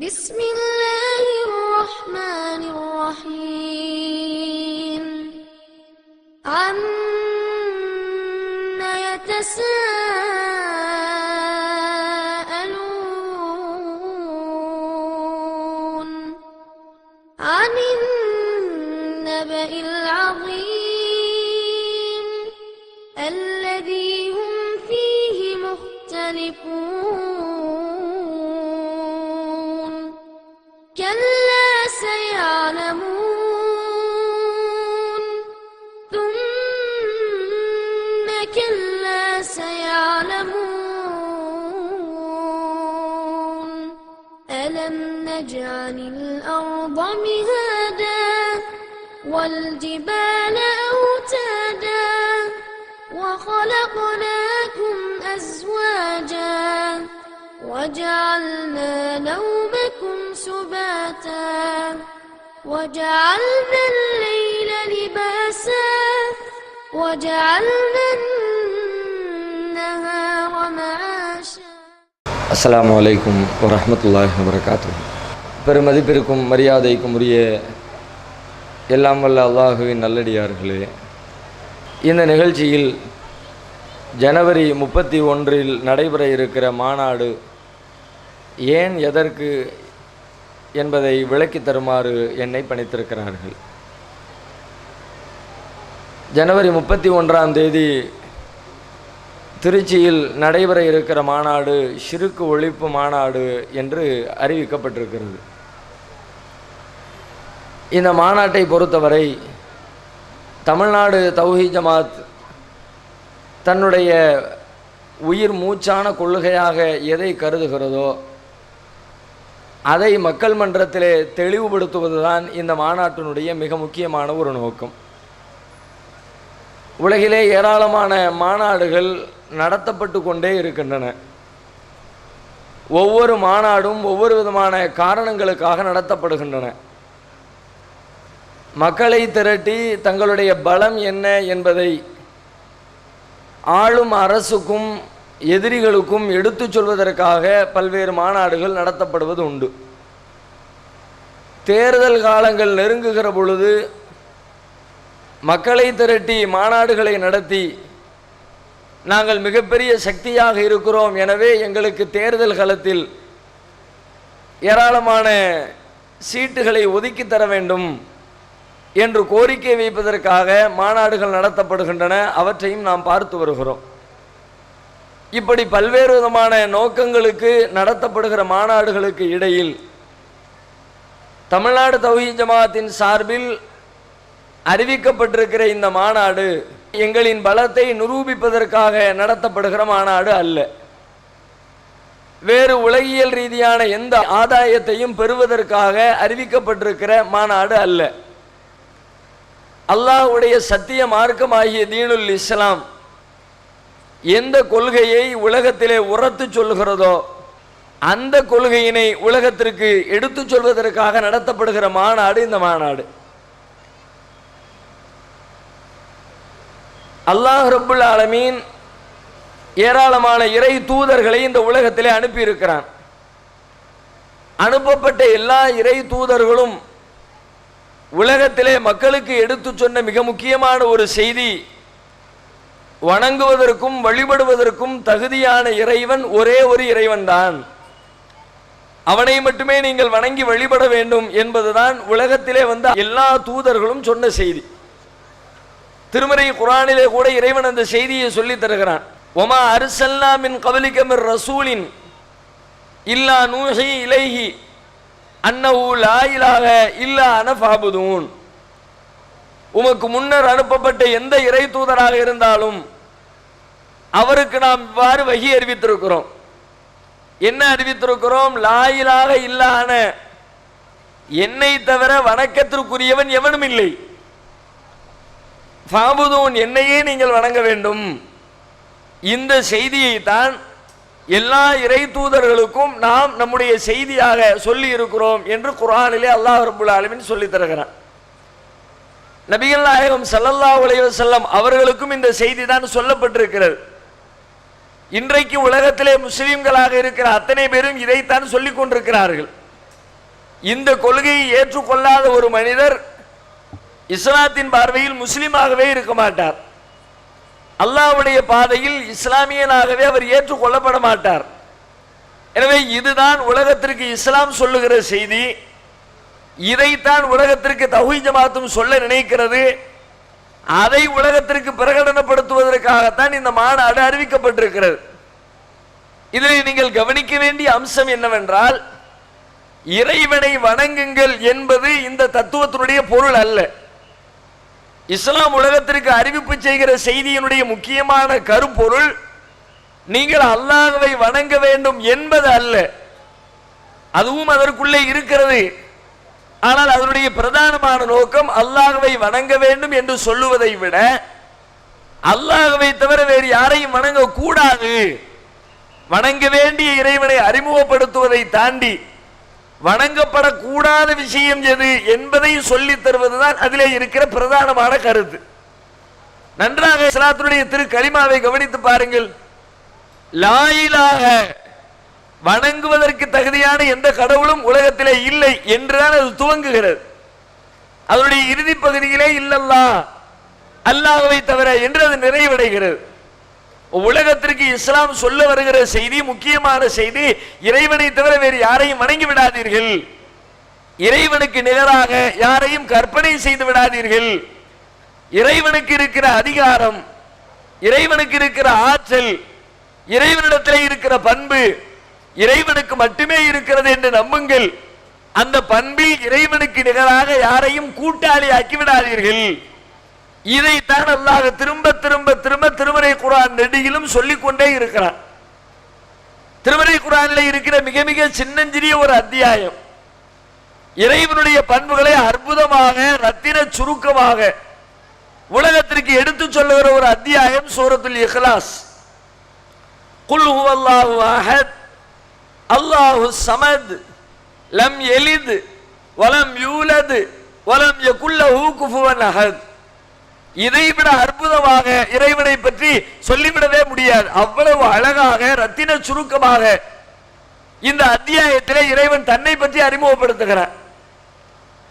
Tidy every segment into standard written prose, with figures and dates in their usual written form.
بسم الله الرحمن الرحيم عما يتساءلون عن النبأ العظيم الذي هم فيه مختلفون كلا سيعلمون ثم كلا سيعلمون ألم نجعل الأرض مهادا والجبال أوتادا وخلقناكم أزواجا وجعلنا نومكم سباتا وجعلنا الليل لباسا وجعلنا النهار معاشا. அஸ்ஸலாமு அலைக்கும் வரஹ்மத்துல்லாஹி வபரகாத்துஹு. பெருமதிப்பிற்கும் மரியாதைக்கும் உரிய எல்லாம் வல்ல அல்லாஹுவின் நல்லடியார்களே, இந்த நிகழ்ச்சியில் ஜனவரி 31 நடைபெற இருக்கிற மாநாடு ஏன் எதற்கு என்பதை விளக்கி தருமாறு என்னை பணித்திருக்கிறார்கள். ஜனவரி 31 திருச்சியில் நடைபெற இருக்கிற மாநாடு ஷிர்க் ஒழிப்பு மாநாடு என்று அறிவிக்கப்பட்டிருக்கிறது. இந்த மாநாட்டை பொறுத்தவரை தமிழ்நாடு தௌஹீத் ஜமாத் தன்னுடைய உயிர் மூச்சான கொள்கையாக எதை கருதுகிறதோ அதை மக்கள் மன்றத்திலே தெளிவுபடுத்துவதுதான் இந்த மாநாட்டினுடைய மிக முக்கியமான ஒரு நோக்கம். உலகிலே ஏராளமான மாநாடுகள் நடத்தப்பட்டு கொண்டே இருக்கின்றன. ஒவ்வொரு மாநாடும் ஒவ்வொரு விதமான காரணங்களுக்காக நடத்தப்படுகின்றன. மக்களை திரட்டி தங்களுடைய பலம் என்ன என்பதை ஆளும் அரசுக்கும் எதிரிகளுக்கும் எடுத்துச் சொல்வதற்காக பல்வேறு மாநாடுகள் நடத்தப்படுவது உண்டு. தேர்தல் காலங்கள் நெருங்குகிற பொழுது மக்களை திரட்டி மாநாடுகளை நடத்தி நாங்கள் மிகப்பெரிய சக்தியாக இருக்கிறோம், எனவே எங்களுக்கு தேர்தல் காலத்தில் ஏராளமான சீட்டுகளை ஒதுக்கி தர வேண்டும் என்று கோரிக்கை வைப்பதற்காக மாநாடுகள் நடத்தப்படுகின்றன. அவற்றையும் நாம் பார்த்து வருகிறோம். இப்படி பல்வேறு விதமான நோக்கங்களுக்கு நடத்தப்படுகிற மாநாடுகளுக்கு இடையில் தமிழ்நாடு தௌஹீத் ஜமாத்தின் சார்பில் அறிவிக்கப்பட்டிருக்கிற இந்த மாநாடு எங்களின் பலத்தை நிரூபிப்பதற்காக நடத்தப்படுகிற மாநாடு அல்ல. வேறு உலகியல் ரீதியான எந்த ஆதாயத்தையும் பெறுவதற்காக அறிவிக்கப்பட்டிருக்கிற மாநாடு அல்ல. அல்லாஹ்வுடைய சத்திய மார்க்கமாகிய தீனுல் இஸ்லாம் எந்த கொள்கையை உலகத்திலே உரத்து சொல்கிறதோ அந்த கொள்கையினை உலகத்திற்கு எடுத்து சொல்வதற்காக நடத்தப்படுகிற மாநாடு இந்த மாநாடு. அல்லாஹ் ரப்புல் ஆலமீன் ஏராளமான இறை தூதர்களை இந்த உலகத்திலே அனுப்பியிருக்கிறான். அனுப்பப்பட்ட எல்லா இறை தூதர்களும் உலகத்திலே மக்களுக்கு எடுத்து சொன்ன மிக முக்கியமான ஒரு செய்தி, வணங்குவதற்கும் வழிபடுவதற்கும் தகுதியான இறைவன் ஒரே ஒரு இறைவன் தான், அவனை மட்டுமே நீங்கள் வணங்கி வழிபட வேண்டும் என்பதுதான் உலகத்திலே வந்த எல்லா தூதர்களும் சொன்ன செய்தி. திருமறை குர்ஆனிலே கூட இறைவன் அந்த செய்தியை சொல்லி தருகிறான். ஒமா அர்சல்னா மின் கப்லிக மிர் ரசூலின் இல்லா நூஹி இலைஹி அன்னஹு லா இலாஹ இல்லா அன ஃபஅபுதூன். உமக்கு முன்னர் அனுப்பப்பட்ட எந்த இறை தூதராக இருந்தாலும் அவருக்கு நாம் இவ்வாறு வஹி அறிவித்திருக்கிறோம். என்ன அறிவித்திருக்கிறோம்? லா இலாஹ இல்லா அன, என்னை தவிர வணக்கத்திற்குரியவன் எவனும் இல்லை. ஃபஅபுதூன், என்னையே நீங்கள் வணங்க வேண்டும். இந்த செய்தியை தான் எல்லா இறை தூதர்களுக்கும் நாம் நம்முடைய செய்தியாக சொல்லி இருக்கிறோம் என்று குர்ஆனிலே அல்லாஹ் ரப்புல் ஆலமீன் சொல்லி தருகிறான். நபிகள் நாயகம் ஸல்லல்லாஹு அலைஹி வஸல்லம் அவர்களுக்கும் இந்த செய்தி தான் சொல்லப்பட்டிருக்கிறது. இன்றைக்கு உலகத்திலே முஸ்லிம்களாக இருக்கிற அத்தனை பேரும் இதைத்தான் சொல்லிக் கொண்டிருக்கிறார்கள். இந்த கொள்கையை ஏற்றுக்கொள்ளாத ஒரு மனிதர் இஸ்லாத்தின் பார்வையில் முஸ்லிமாகவே இருக்க மாட்டார். அல்லாஹ்வுடைய பாதையில் இஸ்லாமியனாகவே அவர் ஏற்றுக்கொள்ளப்பட மாட்டார். எனவே இதுதான் உலகத்திற்கு இஸ்லாம் சொல்லுகிற செய்தி. இதைத்தான் உலகத்திற்கு தௌஹீத் ஜமாத்தும் சொல்ல நினைக்கிறது. அதை உலகத்திற்கு பிரகடனப்படுத்துவதற்காகத்தான் இந்த மாநாடு அறிவிக்கப்பட்டிருக்கிறது. இதில் நீங்கள் கவனிக்க வேண்டிய அம்சம் என்னவென்றால், இறைவனை வணங்குங்கள் என்பது இந்த தத்துவத்தினுடைய பொருள் அல்ல. இஸ்லாம் உலகத்திற்கு அறிவிப்பு செய்கிற செய்தியினுடைய முக்கியமான கருப்பொருள் நீங்கள் அல்லாஹ்வை வணங்க வேண்டும் என்பது அல்ல. அதுவும் அதற்குள்ளே இருக்கிறது. ஆனால் அதனுடைய பிரதானமான நோக்கம் அல்லாஹ்வை வணங்க வேண்டும் என்று சொல்லுவதை விட அல்லாஹ்வை தவிர வேறு யாரையும் வணங்க கூடாது, வணங்க வேண்டிய இறைவனை அறிமுகப்படுத்துவதை தாண்டி வணங்கப்படக்கூடாத விஷயம் எது என்பதை சொல்லித் தருவதுதான் அதிலே இருக்கிற பிரதானமான கருத்து. நன்றாக இஸ்லாத்துடைய திரு கலிமாவை கவனித்து பாருங்கள். லா இலாஹ, வணங்குவதற்கு தகுதியான எந்த கடவுளும் உலகத்திலே இல்லை என்றுதான் அது துவங்குகிறது. அதனுடைய இறுதி பகுதியிலே இல்லல்லாஹ், அல்லாஹ்வை தவிர என்று அது நிறைவடைகிறது. உலகத்திற்கு இஸ்லாம் சொல்ல வருகிற செய்தி, முக்கியமான செய்தி, இறைவனை தவிர வேறு யாரையும் வணங்கி விடாதீர்கள், இறைவனுக்கு நிகராக யாரையும் கற்பனை செய்து விடாதீர்கள், இறைவனுக்கு இருக்கிற அதிகாரம், இறைவனுக்கு இருக்கிற ஆற்றல், இறைவனிடத்திலே இருக்கிற பண்பு இறைவனுக்கு மட்டுமே இருக்கிறது என்று நம்புங்கள். அந்த பண்பில் இறைவனுக்கு நிகராக யாரையும் கூட்டாளி ஆக்கி விடாதீர்கள். இதைத்தான் அல்லாஹ் திரும்ப திரும்ப திரும்ப திருமறை குர்ஆன் நெடுகிலும் சொல்லிக் கொண்டே இருக்கிறான். திருமறை குர்ஆனில் இருக்கிற மிக மிக சின்னஞ்சிறிய ஒரு அத்தியாயம் இறைவனுடைய பண்புகளை அற்புதமாக ரத்தின சுருக்கமாக உலகத்திற்கு எடுத்து சொல்லுகிற ஒரு அத்தியாயம் சூரத்துல் இக்லாஸ். குல் ஹுவல்லாஹு அஹத் அல்லாஹு ஸமத் லம் யலித் வலம் யூலத் வலம் யகுல் லஹு குஃபுவன் அஹத். இதைவிட அற்புதமாக இறைவனை பற்றி சொல்லிவிடவே முடியாது. அவ்வளவு அழகாக ரத்தின சுருக்கமாக இந்த அத்தியாயத்திலே இறைவன் தன்னை பற்றி அறிமுகப்படுத்துகிறார்.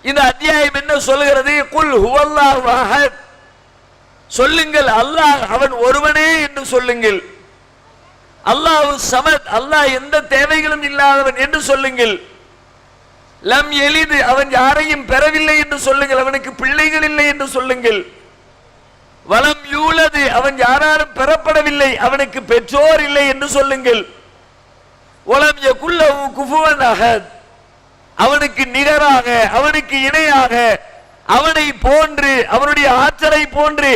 இந்த அத்தியாயம் என்ன சொல்லுகிறது? குல் ஹுவல்லாஹு அஹத், சொல்லுங்கள் அல்லாஹ் அவன் ஒருவனே என்று சொல்லுங்கள். அல்லாஹு ஸமத், அல்லாஹ் எந்த தேவைகளும் இல்லாதவன் என்று சொல்லுங்கள். லம் யலித், அவன் யாரையும் பெறவில்லை என்று சொல்லுங்கள், அவனுக்கு பிள்ளைகள் இல்லை என்று சொல்லுங்கள். வலம் யூலது, அவன் யாராலும் பெறப்படவில்லை, அவனுக்கு பெற்றோர் இல்லை என்று சொல்லுங்கள். வலம் யகுல் லஹு குஃபுவன் அஹத், அவனுக்கு நிகராக, அவனுக்கு இணையாக, அவனை போன்று, அவனுடைய ஆற்றலை போன்று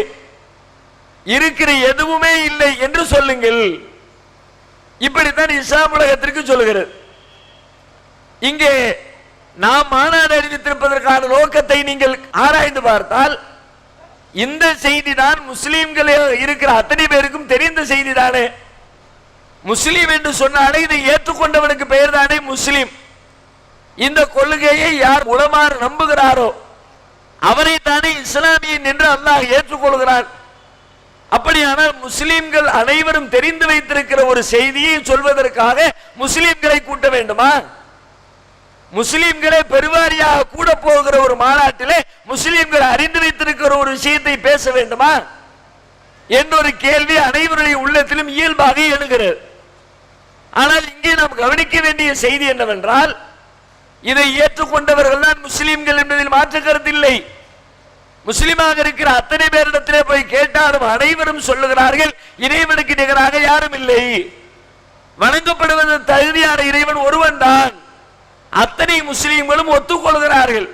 இருக்கிற எதுவுமே இல்லை என்று சொல்லுங்கள். இப்படித்தான் இஸ்லாம் உலகத்திற்கு சொல்லுகிறது. இங்கே நாம் மாநாடு அறிவித்திருப்பதற்கான நோக்கத்தை நீங்கள் ஆராய்ந்து பார்த்தால் இந்த செய்தி தான் முஸ்லீம்களே இருக்கிற அத்தனை பேருக்கும் தெரிந்த செய்தி தானே. முஸ்லீம் என்று சொன்னாலே இதை ஏற்றுக்கொண்டவனுக்கு பெயர் தானே முஸ்லீம். இந்த கொள்கையை யார் உலமார் நம்புகிறாரோ அவரை தானே இஸ்லாமியன் என்று அல்லாஹ் ஏற்றுக்கொள்கிறார். அப்படியானால் முஸ்லிம்கள் அனைவரும் தெரிந்து வைத்திருக்கிற ஒரு செய்தியை சொல்வதற்காக முஸ்லிம்களை கூட்ட வேண்டுமா? முஸ்லிம்களே பெருவாரியாக கூட போகிற ஒரு மாநாட்டிலே முஸ்லிம்கள் அறிந்து வைத்திருக்கிற ஒரு விஷயத்தை பேச வேண்டுமா என்றொரு கேள்வி அனைவருடைய உள்ளத்திலும் இயல்பாக எழுகிறது. ஆனால் இங்கே நாம் கவனிக்க வேண்டிய செய்தி என்னவென்றால், இதை ஏற்றுக்கொண்டவர்கள் தான் முஸ்லிம்கள் என்பதில் மாற்று கருத்தில்லை. முஸ்லிமாக இருக்கிற அத்தனை பேரிடத்திலே போய் கேட்டாலும் அனைவரும் சொல்லுகிறார்கள் இறைவனுக்கு நிகராக யாரும் இல்லை, வணங்கப்படுவது தகுதியான இறைவன் ஒருவன் தான். அத்தனை முஸ்லிம்களும் ஒத்துக்கொள்கிறார்கள்.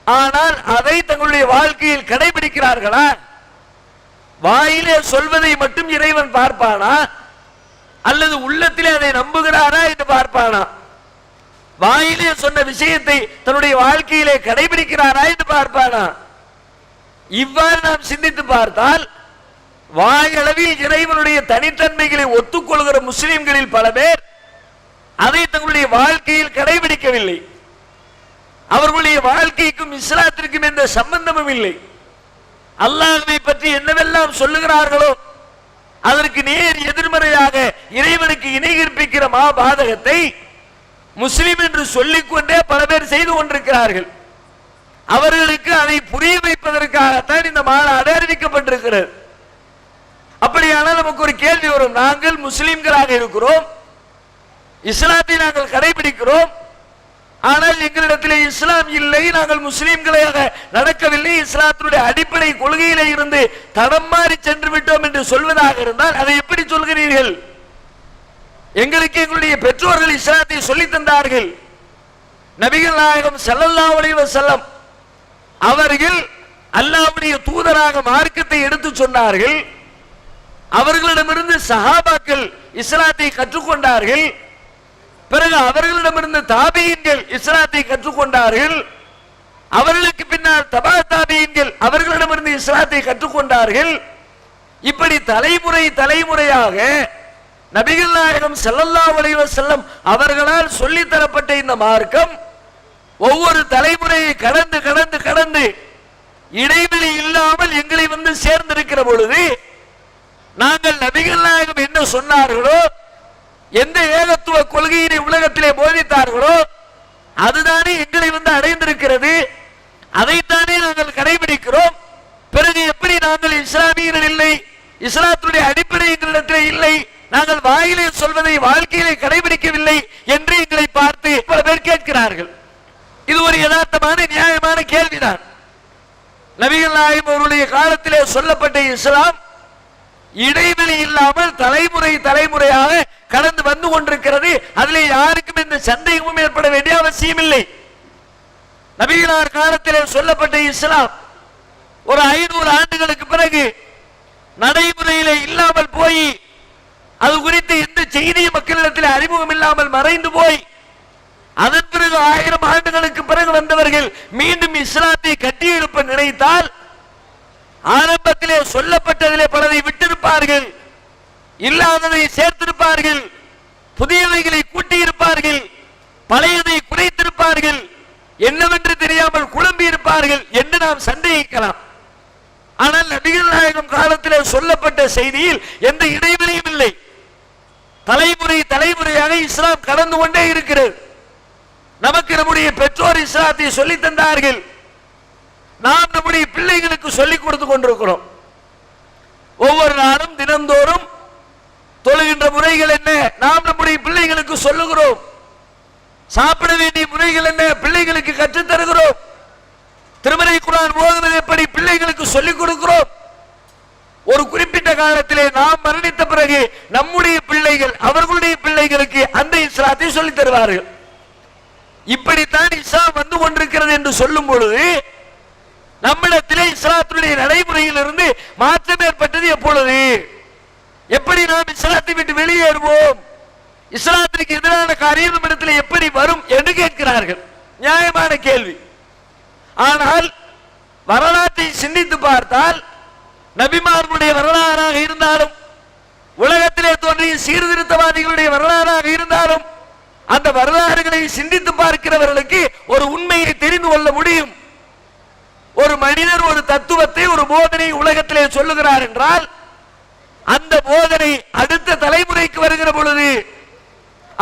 ஆனால் அதை தங்களுடைய வாழ்க்கையில் கடைபிடிக்கிறார்களா? வாயிலே சொல்வதை மட்டும் இறைவன் பார்ப்பானா அல்லது உள்ளத்திலே அதை நம்புகிறாரா என்று பார்ப்பானா? வாயிலே சொன்ன விஷயத்தை தன்னுடைய வாழ்க்கையிலே கடைபிடிக்கிறாரா என்று பார்ப்பானா? இவ்வாறு நாம் சிந்தித்து பார்த்தால் வாயளவில் இறைவனுடைய தனித்தன்மைகளை ஒத்துக்கொள்கிற முஸ்லிம்களில் பல பேர் அதை தங்களுடைய வாழ்க்கையில் கடைபிடிக்கவில்லை. அவர்களுடைய வாழ்க்கைக்கும் இஸ்லாத்திற்கும் எந்த சம்பந்தமும் இல்லை. அல்லாஹ்வை பற்றி என்னவெல்லாம் சொல்லுகிறார்களோ அதற்கு நேர் எதிர்மறையாக இறைவனுக்கு இணை கற்பிக்கிற மாபாதகத்தை முஸ்லிம் என்று சொல்லிக்கொண்டே பல பேர் செய்து கொண்டிருக்கிறார்கள். அவர்களுக்கு அதை புரிய வைப்பதற்காகத்தான் இந்த மாநாடு அறிவிக்கப்பட்டிருக்கிறது. அப்படியானால் நமக்கு ஒரு கேள்வி வரும், நாங்கள் முஸ்லிம்களாக இருக்கிறோம், இஸ்லாத்தை நாங்கள் கடைபிடிக்கிறோம், ஆனால் எங்களிடத்திலே இஸ்லாம் இல்லை, நாங்கள் முஸ்லிம்களாக நடக்கவில்லை, இஸ்லாத்தினுடைய அடிப்படை கொள்கையில இருந்து தடம் மாறி சென்று விட்டோம் என்று சொல்வதாக இருந்தால் அதை எப்படி சொல்கிறீர்கள்? எங்களுக்கு எங்களுடைய பெற்றோர்கள் இஸ்லாத்தை சொல்லி தந்தார்கள். நபிகள் நாயகம் ஸல்லல்லாஹு அலைஹி வஸல்லம் அவர்கள் அல்லாஹ்வுடைய தூதராக மார்க்கத்தை எடுத்து சொன்னார்கள். அவர்களிடமிருந்து சஹாபாக்கள் இஸ்லாத்தை கற்றுக்கொண்டார்கள். பிறகு அவர்களிடமிருந்து தாபியீன்கள் இஸ்லாத்தை கற்றுக்கொண்டார்கள். அவர்களுக்கு பின்னால் தபா தாபியீன்கள் அவர்களிடமிருந்து இஸ்லாத்தை கற்றுக்கொண்டார்கள். இப்படி தலைமுறை தலைமுறையாக நபிகள் நாயகம் ஸல்லல்லாஹு அலைஹி வஸல்லம் அவர்களால் சொல்லித் தரப்பட்ட இந்த மார்க்கம் ஒவ்வொரு தலைமுறையை கடந்து கடந்து கடந்து இடைவெளி இல்லாமல் எங்களை வந்து சேர்ந்திருக்கிற பொழுது நாங்கள் நபிகள் நாயகம் என்ன சொன்னார்களோ, எந்த ஏகத்துவ கொள்கையினை உலகத்திலே போதித்தார்களோ அதுதானே எங்களை வந்து அடைந்திருக்கிறது. அதைத்தானே நாங்கள் கடைபிடிக்கிறோம். பிறகு எப்படி நாங்கள் இஸ்லாமியர்கள் இல்லை, இஸ்லாத்துடைய அடிப்படை எங்களிடத்திலே இல்லை, நாங்கள் வாயிலே சொல்வதை வாழ்க்கையிலே கடைபிடிக்கவில்லை என்று எங்களை பார்த்து பல பேர் கேட்கிறார்கள். இது ஒரு யதார்த்தமான நியாயமான கேள்விதான். நபிகள் நாயகம் அவருடைய காலத்திலே சொல்லப்பட்ட இஸ்லாம் இடைவெளி இல்லாமல் தலைமுறை தலைமுறையாக கடந்து வந்து கொண்டிருக்கிறது. அதிலே யாருக்கும் எந்த சந்தேகமும் ஏற்பட வேண்டிய அவசியம் இல்லை. நபிகளார் காலத்திலே சொல்லப்பட்ட இஸ்லாம் ஒரு 500 ஆண்டுகளுக்கு பிறகு நடைமுறையிலே இல்லாமல் போய் அது குறித்து எந்த செய்திய மக்களிடத்தில் அறிமுகம் இல்லாமல் மறைந்து போய் அதன் பிறகு 1000 ஆண்டுகளுக்கு பிறகு வந்தவர்கள் மீண்டும் இஸ்லாத்தை கட்டியெழுப்ப நினைத்தால் ஆரம்பத்திலே சொல்லப்பட்டதிலே பலரை விட்டிருப்பார்கள், இல்லாததை சேர்த்திருப்பார்கள், புதியவைகளை கூட்டியிருப்பார்கள், பழையதை குறைத்திருப்பார்கள், என்னவென்று தெரியாமல் குழம்பி இருப்பார்கள் என்று நாம் சந்தேகிக்கலாம். ஆனால் நபிகள் நாயகம் காலத்திலே சொல்லப்பட்ட செய்தியில் எந்த இடைவெளியும் இல்லை. தலைமுறை தலைமுறையாக இஸ்லாம் கடந்து கொண்டே இருக்கிறது. நமக்கு நம்முடைய பெற்றோர் இஸ்லாத்தை சொல்லி தந்தார்கள். நாம் நம்முடைய பிள்ளைகளுக்கு சொல்லிக் கொடுத்து கொண்டிருக்கிறோம். ஒவ்வொரு நாளும் தினந்தோறும் தொழுகின்ற முறைகள் என்ன நாம் நம்முடைய பிள்ளைகளுக்கு சொல்லுகிறோம். சாப்பிட வேண்டிய முறைகள் என்ன பிள்ளைகளுக்கு கற்றுத் தருகிறோம். திருமறை குர்ஆன் ஓதுவது எப்படி பிள்ளைகளுக்கு சொல்லிக் கொடுக்கிறோம். ஒரு குறிப்பிட்ட காலத்திலே நாம் மரணித்த பிறகு நம்முடைய பிள்ளைகள் அவர்களுடைய பிள்ளைகளுக்கு அந்த இஸ்லாத்தை சொல்லித் தருவார்கள். இப்படித்தான் இஸ்லாம் வந்து கொண்டிருக்கிறது என்று சொல்லும் பொழுது நம்மிடத்திலே இஸ்லாத்துடைய நடைமுறையில் இருந்து மாற்றம் ஏற்பட்டது எப்பொழுது? எப்படி நாம் இஸ்லாத்தை விட்டு வெளியேறுவோம்? இஸ்லாத்திற்கு எதிரான காரியம் நம்மிடத்தில் எப்படி வரும் என்று கேட்கிறார்கள். நியாயமான கேள்வி. ஆனால் வரலாற்றை சிந்தித்து பார்த்தால் நபிமார்களுடைய வரலாறாக இருந்தாலும் உலகத்திலே தோன்றிய சீர்திருத்தவாதிகளுடைய வரலாறாக இருந்தாலும் அந்த வரலாறுகளை சிந்தித்து பார்க்கிறவர்களுக்கு ஒரு உண்மையை தெரிந்து கொள்ள முடியும். ஒரு மனிதர் ஒரு தத்துவத்தை ஒரு போதனை உலகத்திலே சொல்லுகிறார் என்றால் அந்த போதனை அடுத்த தலைமுறைக்கு வருகிற பொழுது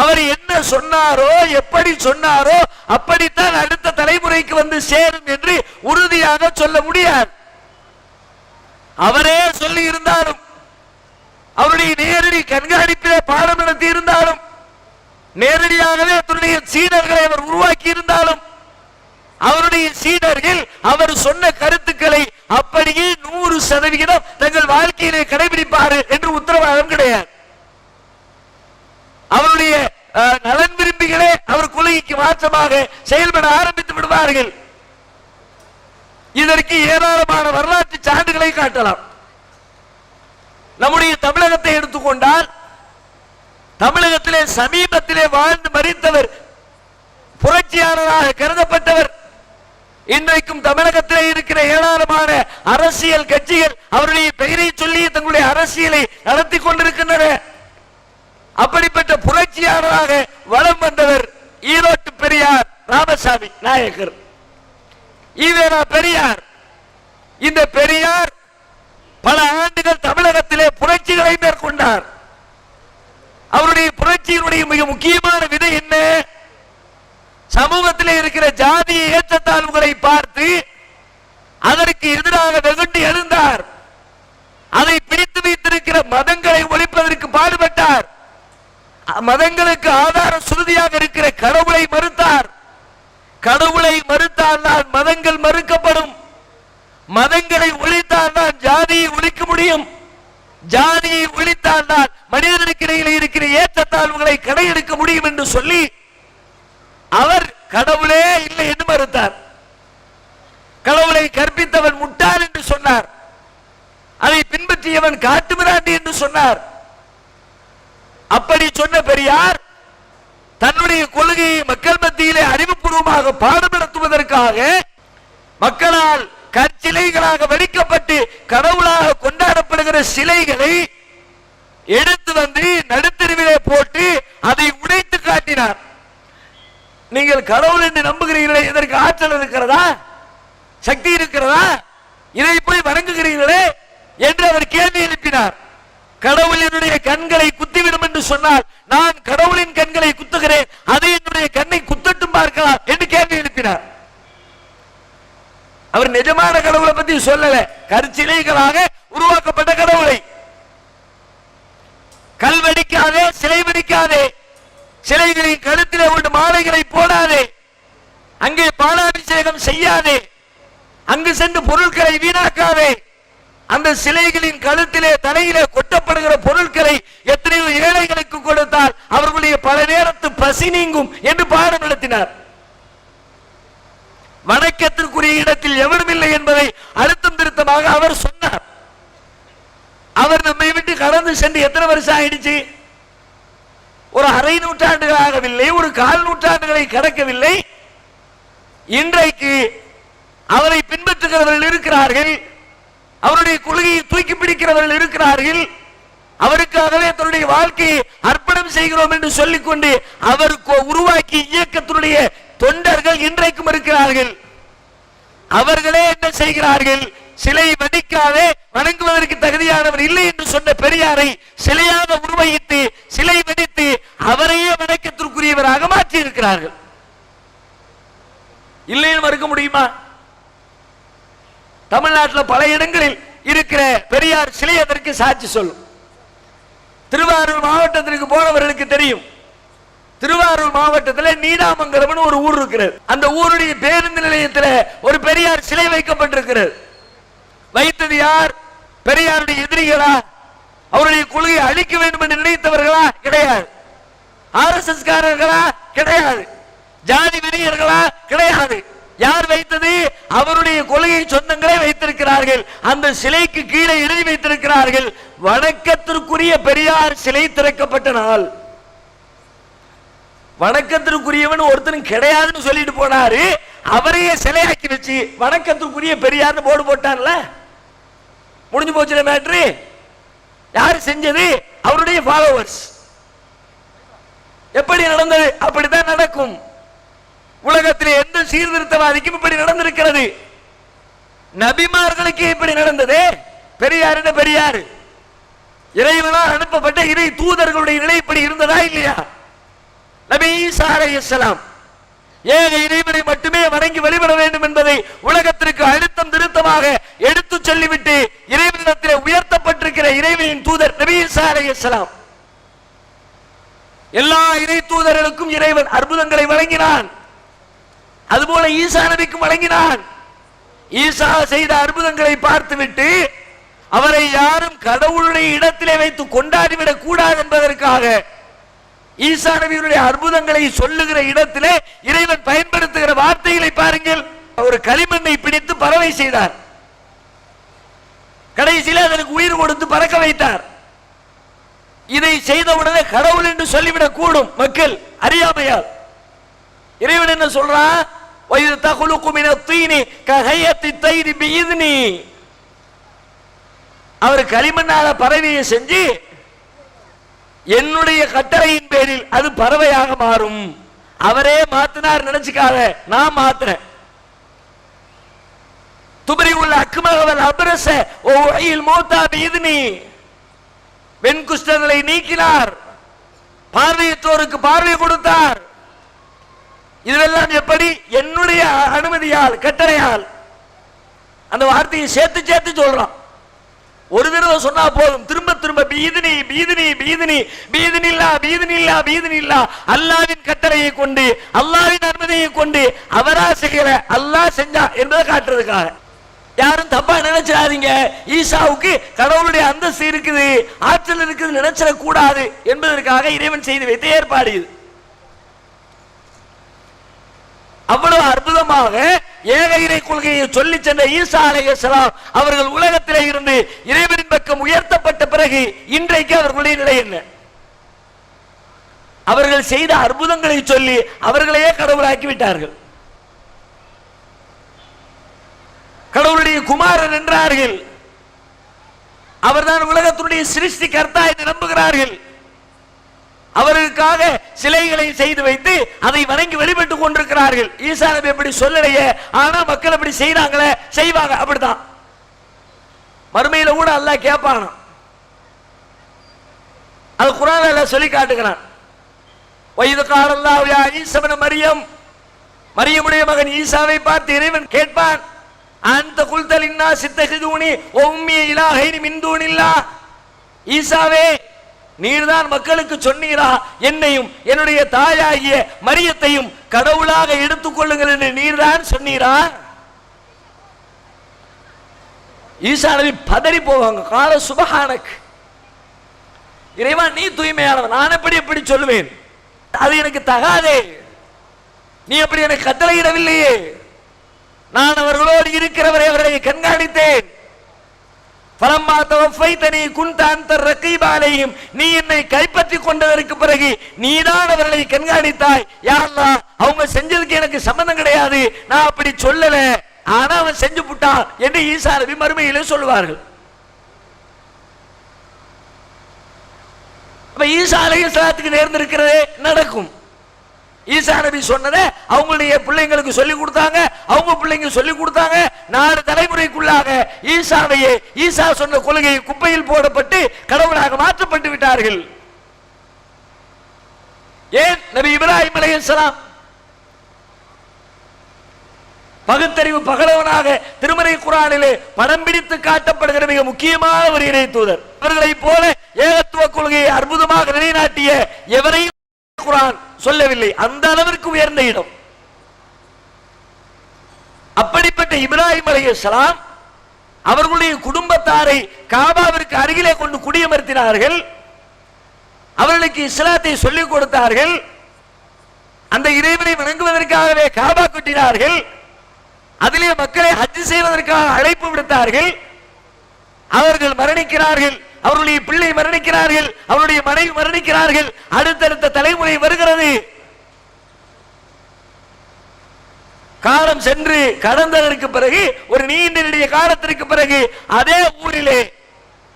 அவர் என்ன சொன்னாரோ எப்படி சொன்னாரோ அப்படித்தான் அடுத்த தலைமுறைக்கு வந்து சேரும் என்று உறுதியாக சொல்ல முடியாது. அவரே சொல்லி இருந்தாலும் அவருடைய நேரடி கண்காணிப்பிலே பாடம் நடத்தி இருந்தாலும் நேரடியாகவே தன்னுடைய சீடர்களை அவர் உருவாக்கி இருந்தாலும் அவருடைய சீடர்கள் அவர் சொன்ன கருத்துக்களை அப்படியே 100% தங்கள் வாழ்க்கையிலே கடைபிடிப்பார்கள் என்று உத்தரவாதம் கிடையாது. அவருடைய நலன் விரும்பிகளே அவர் கொள்கைக்கு மாற்றமாக செயல்பட ஆரம்பித்து விடுவார்கள். இதற்கு ஏராளமான வரலாற்று சான்றுகளை காட்டலாம். நம்முடைய தமிழகத்தை எடுத்துக்கொண்டால் தமிழகத்திலே சமீபத்திலே வாழ்ந்து மரித்தவர் புரட்சியாளராக கருதப்பட்டவர். இன்றைக்கும் தமிழகத்திலே இருக்கிற ஏராளமான அரசியல் கட்சிகள் அவருடைய பெயரை சொல்லி தங்களுடைய அரசியலை நடத்தி கொண்டிருக்கின்றன. அப்படிப்பட்ட புரட்சியாளராக வலம் வந்தவர் ஈரோட்டு பெரியார் ராமசாமி நாயக்கர், ஈவேரா பெரியார். இந்த பெரியார் பல ஆண்டுகள் தமிழகத்திலே புரட்சிகளை மேற்கொண்டார். அவருடைய புரட்சியினுடைய மிக முக்கியமான விதை என்ன? சமூகத்தில் இருக்கிற ஜாதிய ஏற்றத்தாழ்வுகளை பார்த்து அதற்கு எதிராக வெகுண்டு எழுந்தார். அதை பிடித்து வைத்திருக்கிற மதங்களை ஒழிப்பதற்கு பாடுபட்டார். மதங்களுக்கு ஆதார சுருதியாக இருக்கிற கடவுளை மறுத்தார். கடவுளை மறுத்தால் தான் மதங்கள் மறுக்கப்படும். மதங்களை ஒழித்தால் தான் ஜாதியை ஒழிக்க முடியும். ஜாதியை ஒழித்தால் தான் மனிதனுக்கு இடையில் இருக்கிற ஏற்றத்தாழ்வுகளை கடையெடுக்க முடியும் என்று சொல்லி அவர் கடவுளே இல்லை என்று மறுத்தார். கடவுளை கற்பித்தவன் முட்டாள் என்று சொன்னார். அதை பின்பற்றியவன் காட்டுமிராண்டி என்று சொன்னார். அப்படி சொன்ன பெரியார் தன்னுடைய கொள்கையை மக்கள் மத்தியிலே அறிவுபூர்வமாக பாடுபடுத்துவதற்காக மக்களால் கற்சிலைகளாக வடிக்கப்பட்டு கடவுளாக கொண்டாடப்படுகிற சிலைகளை எடுத்து வந்து நடுத்தெருவிலே போட்டு அதை உடைத்து காட்டினார். நீங்கள் கடவுள் என்று நம்புகிறீர்களே, இதற்கு ஆற்றல் இருக்கிறதா, சக்தி இருக்கிறதா, இதை போய் வணங்குகிறீர்களே என்று அவர் கேள்வி எழுப்பினார். கடவுளினுடைய கண்களை குத்திவிடும் என்று சொன்னால் நான் கடவுளின் கண்களை குத்துகிறேன், அதை என்னுடைய கண்ணை குத்தட்டும் பார்க்கலாம் என்று கேள்வி எழுப்பினார். அவர் நிஜமான கடவுளை பத்தி சொல்லல, கற்சிலைகளாக உருவாக்கப்பட்ட கடவுளை. கல் வெடிக்காதே, சிலை வெடிக்காதே, சிலைகளின் கழுத்திலே உள்ள மாலைகளை போடாதே, அங்கே பாலாபிஷேகம் செய்யாதே, அங்கு சென்று பொருட்களை வீணாக்காதே, அந்த சிலைகளின் கழுத்திலே தலையிலே கொட்டப்படுகிற பொருட்களை எத்தனையோ ஏழைகளுக்கு கொடுத்தால் அவர்களுடைய பல நேரத்து பசி நீங்கும் என்று பாடம் நடத்தினார். வணக்கத்திற்குரிய இடத்தில் எவரும் இல்லை என்பதை அழுத்தம் திருத்தமாக அவர் சொன்னார். அவர் நம்மை விட்டு கடந்து சென்று எத்தனை வருஷம் ஆயிடுச்சு? ஒரு அரை நூற்றாண்டுகள் ஆகவில்லை, ஒரு கால் நூற்றாண்டுகளை கடக்கவில்லை. இன்றைக்கு அவரை பின்பற்றுகிறவர்கள் இருக்கிறார்கள், அவருடைய கொள்கையை தூக்கி பிடிக்கிறவர்கள் இருக்கிறார்கள். அவருக்காகவே தன்னுடைய வாழ்க்கையை அர்ப்பணம் செய்கிறோம் என்று சொல்லிக்கொண்டு அவருக்கு உருவாக்கி இயக்கத்தினுடைய தொண்டர்கள் இன்றைக்கும் இருக்கிறார்கள். அவர்களே என்ன செய்கிறார்கள்? சிலை வடிக்காதே, வணங்குவதற்கு தகுதியானவர் இல்லை என்று சொன்ன பெரியாரை சிலையாக உருவகித்து சிலை வெடித்து அவரையே வணக்கத்திற்குரியவராக மாற்றி இருக்கிறார்கள். இல்லைன்னு மறுக்க முடியுமா? தமிழ்நாட்டில் பல இடங்களில் இருக்கிற பெரியார் சிலை அதற்கு சாட்சி சொல்லும். திருவாரூர் மாவட்டத்திற்கு போனவர்களுக்கு தெரியும். திருவாரூர் மாவட்டத்தில் நீடாமங்கலம் ஒரு ஊர் இருக்கிறது. அந்த ஊருடைய பேருந்து நிலையத்தில் ஒரு பெரியார் சிலை வைக்கப்பட்டிருக்கிறது. வைத்தது யார்? பெரியாருடைய எதிரிகளா? அவருடைய கொள்கையை அழிக்க வேண்டும் என்று நினைத்தவர்களா? கிடையாது. RSS காரர்களா? கிடையாது. ஜாதி வெறியர்களா? கிடையாது. யார் வைத்தது? அவருடைய கொள்கை சொந்தங்களே வைத்திருக்கிறார்கள். அந்த சிலைக்கு கீழே எழுதி வைத்திருக்கிறார்கள், வணக்கத்திற்குரிய பெரியார் சிலை திறக்கப்பட்ட நாள். வணக்கத்திற்குரியவன் ஒருத்தனும் கிடையாதுன்னு சொல்லிட்டு போனாரு. அவரையே சிலையாக்கி வச்சு வணக்கத்திற்குரிய பெரியார்னு போர்டு போட்டான்ல, முடிஞ்சு போச்சு மேட்ரு. யாரு செஞ்சது? அவருடைய ஃபாலோவர்ஸ். எப்படி நடந்தது? அப்படித்தான் நடக்கும். உலகத்தில் எந்த சீர்திருத்தவாதிக்கும் இப்படி நடந்திருக்கிறது. நபிமார்களுக்கு இப்படி நடந்தது. பெரியார் என்ன பெரியார்? இறைவனால் அனுப்பப்பட்ட இறை தூதர்களுடைய நிலை இப்படி இருந்ததா இல்லையா? நபி ஈசா அலைஹிஸ்ஸலாம் ஏக இறைவனை மட்டுமே வணங்கி வழிபட வேண்டும் என்பதை உலகத்திற்கு அழுத்தம் திருத்தமாக எடுத்து சொல்லிவிட்டு இறைவனிடத்தில் உயர்த்தப்பட்டிருக்கிற இறைவனின் தூதர் நபி ஈசா அலைஹிஸ்ஸலாம். எல்லா இறை தூதர்களுக்கும் இறைவன் அற்புதங்களை வழங்கினான். அதுபோல ஈசா நபிக்கும் வழங்கினான். ஈசா செய்த அற்புதங்களை பார்த்துவிட்டு அவரை யாரும் கடவுளுடைய இடத்திலே வைத்து கொண்டாடிவிடக் கூடாது என்பதற்காக ஈசா நபியுடைய அற்புதங்களை சொல்லுகிற இடத்திலே இறைவன் பயன்படுத்துகிற வார்த்தைகளை பாருங்கள். ஒரு களிமண்ணை பிடித்து பறவை செய்தார். கடைசியில் அதற்கு உயிர் கொடுத்து பறக்க வைத்தார். இதை செய்தவுடனே கடவுள் என்று சொல்லிவிடக் கூடும் மக்கள் அறியாமையால். இறைவன் என்ன சொல்றான்? அவர் களிமண்ணால பறவையை செஞ்சு என்னுடைய கட்டளையின் பேரில் அது பறவையாக மாறும். அவரே மாத்தினார் நினைச்சுக்காத, நான் மாத்தினேன். துபரி உள்ள அக்குமகவல் அபரச ஓயில் மோத்தா பீதுனி, வெண்குஷ்டங்களை நீக்கினார், பார்வையற்றோருக்கு பார்வை கொடுத்தார். இதுவெல்லாம் எப்படி? என்னுடைய அனுமதியால், கட்டளையால். அந்த வார்த்தையை சேர்த்து சேர்த்து சொல்றான். ஒரு தடவை சொன்னா போதும், திரும்ப திரும்ப பீதினி பீதினி பீதினி பீதினில்லா பீதினில்லா பீதினில்லா, அல்லாஹ்வின் கட்டளையை கொண்டு, அல்லாஹ்வின் அனுமதியை கொண்டு, அவரா செய்யல, அல்லாஹ் செஞ்சா என்பதை காட்டுறதுக்காக. யாரும் தப்பா நினைச்சிடாதீங்க, ஈசாவுக்கு கடவுளுடைய அந்தஸ்து இருக்குது, ஆற்றல் இருக்குது நினைச்சிடக் கூடாது என்பதற்காக இறைவன் செய்து வைத்த ஏற்பாடு இது. அவ்வளவு அற்புதமாக ஏக இறை கொள்கையை சொல்லி சென்ற ஈசா அலைஹிஸ்ஸலாம் அவர்கள் உலகத்திலே இருந்து இறைவனின் பக்கம் உயர்த்தப்பட்ட பிறகு இன்றைக்கு அவர்களுடைய நிலை என்ன? அவர்கள் செய்த அற்புதங்களை சொல்லி அவர்களையே கடவுளாக்கி விட்டார்கள். கடவுளுடைய குமாரன் என்றார்கள். அவர்தான் உலகத்தினுடைய சிருஷ்டி கர்த்தா என்று நம்புகிறார்கள். அவர்களுக்காக சிலைகளை செய்து வைத்து அதை வணங்கி வழிபட்டுக் கொண்டிருக்கிறார்கள். ஈசா நபி எப்படி சொல்லலையே, ஆனா மக்கள் அப்படி செய்யறாங்களே, செய்வாங்க. அப்படித்தான் மறுமையில கூட அல்லாஹ் கேட்பானா, அது குர்ஆன்ல சொல்லி காட்டுகிறான். வயது காலல்லாஹு யா ஈஸா இப்னு மரியம், மரியமுடைய மகன் ஈசாவை பார்த்து இறைவன் கேட்பான், அந்த குல்த லின்னாஸி இத்தகிதுனி வ உம்மி இலாஹைனி மின் தூனில்லாஹ், ஈசாவே நீர்தான் மக்களுக்கு சொன்னீரா என்னையும் என்னுடைய தாயாகிய மரியத்தையும் கடவுளாக எடுத்துக் கொள்ளுங்கள் என்று நீர்தான் சொன்னீரா? ஈசா நபி பதறி போவாங்க. கால சுபஹானக், இறைவா நீ தூய்மையானவன், நான் எப்படி சொல்லுவேன்? அது எனக்கு தகாதே, நீ அப்படி எனக்கு கட்டளையிடவில்லையே, நான் அவர்களோடு இருக்கிறவரை அவர்களை கண்காணித்தேன். பலம்மா தவஃபைதனி குன்த அன்த ரகீப அலைஹிம், நீ என்னை கைப்பற்றி கொண்டதற்கு பிறகு நீதான் அவர்களை கண்காணித்தாய். யா அல்லாஹ், அவங்க செஞ்சதுக்கு எனக்கு சம்பந்தம் கிடையாது, நான் அப்படி சொல்லல, ஆனா அவன் செஞ்சு புட்டான் என்று ஈசா நபி மறுமையிலே சொல்வார்கள். அப்ப ஈசா அலைஹிஸ்ஸலாத்துக்கு நேர்ந்திருக்கிறதே நடக்கும். ஈசா நபி சொன்னதை அவங்களுடைய பிள்ளைங்களுக்கு சொல்லி கொடுத்தாங்க, அவங்க பிள்ளைங்க சொல்லி கொடுத்தாங்க. 4 தலைமுறைக்குள்ளாக ஈசாவையே, ஈசா சொன்ன கொள்கை குப்பையில் போடப்பட்டு கடவுளாக மாற்றப்பட்டு விட்டார்கள். ஏன்? நபி இப்ராஹிம் அலைஹிஸ்ஸலாம் பகுத்தறிவு பகலவனாக திருமறை குர்ஆனிலே படம் பிடித்து காட்டப்படுகிற மிக முக்கியமான ஒரு இறை தூதர். அவர்களைப் போல ஏகத்துவ கொள்கையை அற்புதமாக நிலைநாட்டிய எவரையும் குர்ஆன் சொல்லவில்லை. அந்த அளவிற்கு உயர்ந்த இடம். அப்படிப்பட்ட இப்ராஹிம் அலைஹிஸ்ஸலாம் அவர்களுடைய குடும்பத்தாரை காபாவிற்கு அருகிலே கொண்டு குடியமர்த்தினார்கள். அவர்களுக்கு இஸ்லாத்தை சொல்லிக் கொடுத்தார்கள். அந்த இறைவனை வணங்குவதற்காகவே காபா கட்டினார்கள். அதிலே மக்களை ஹஜ் செய்வதற்காக அழைப்பு விடுத்தார்கள். அவர்கள் மரணிக்கிறார்கள், அவருடைய பிள்ளை மரணிக்கிறார்கள், அவருடைய மனைவி மரணிக்கிறார்கள், அடுத்தடுத்த தலைமுறை வருகிறது. காலம் சென்று கடந்ததற்கு பிறகு, ஒரு நீண்ட நெடிய காலத்திற்கு பிறகு அதே ஊரிலே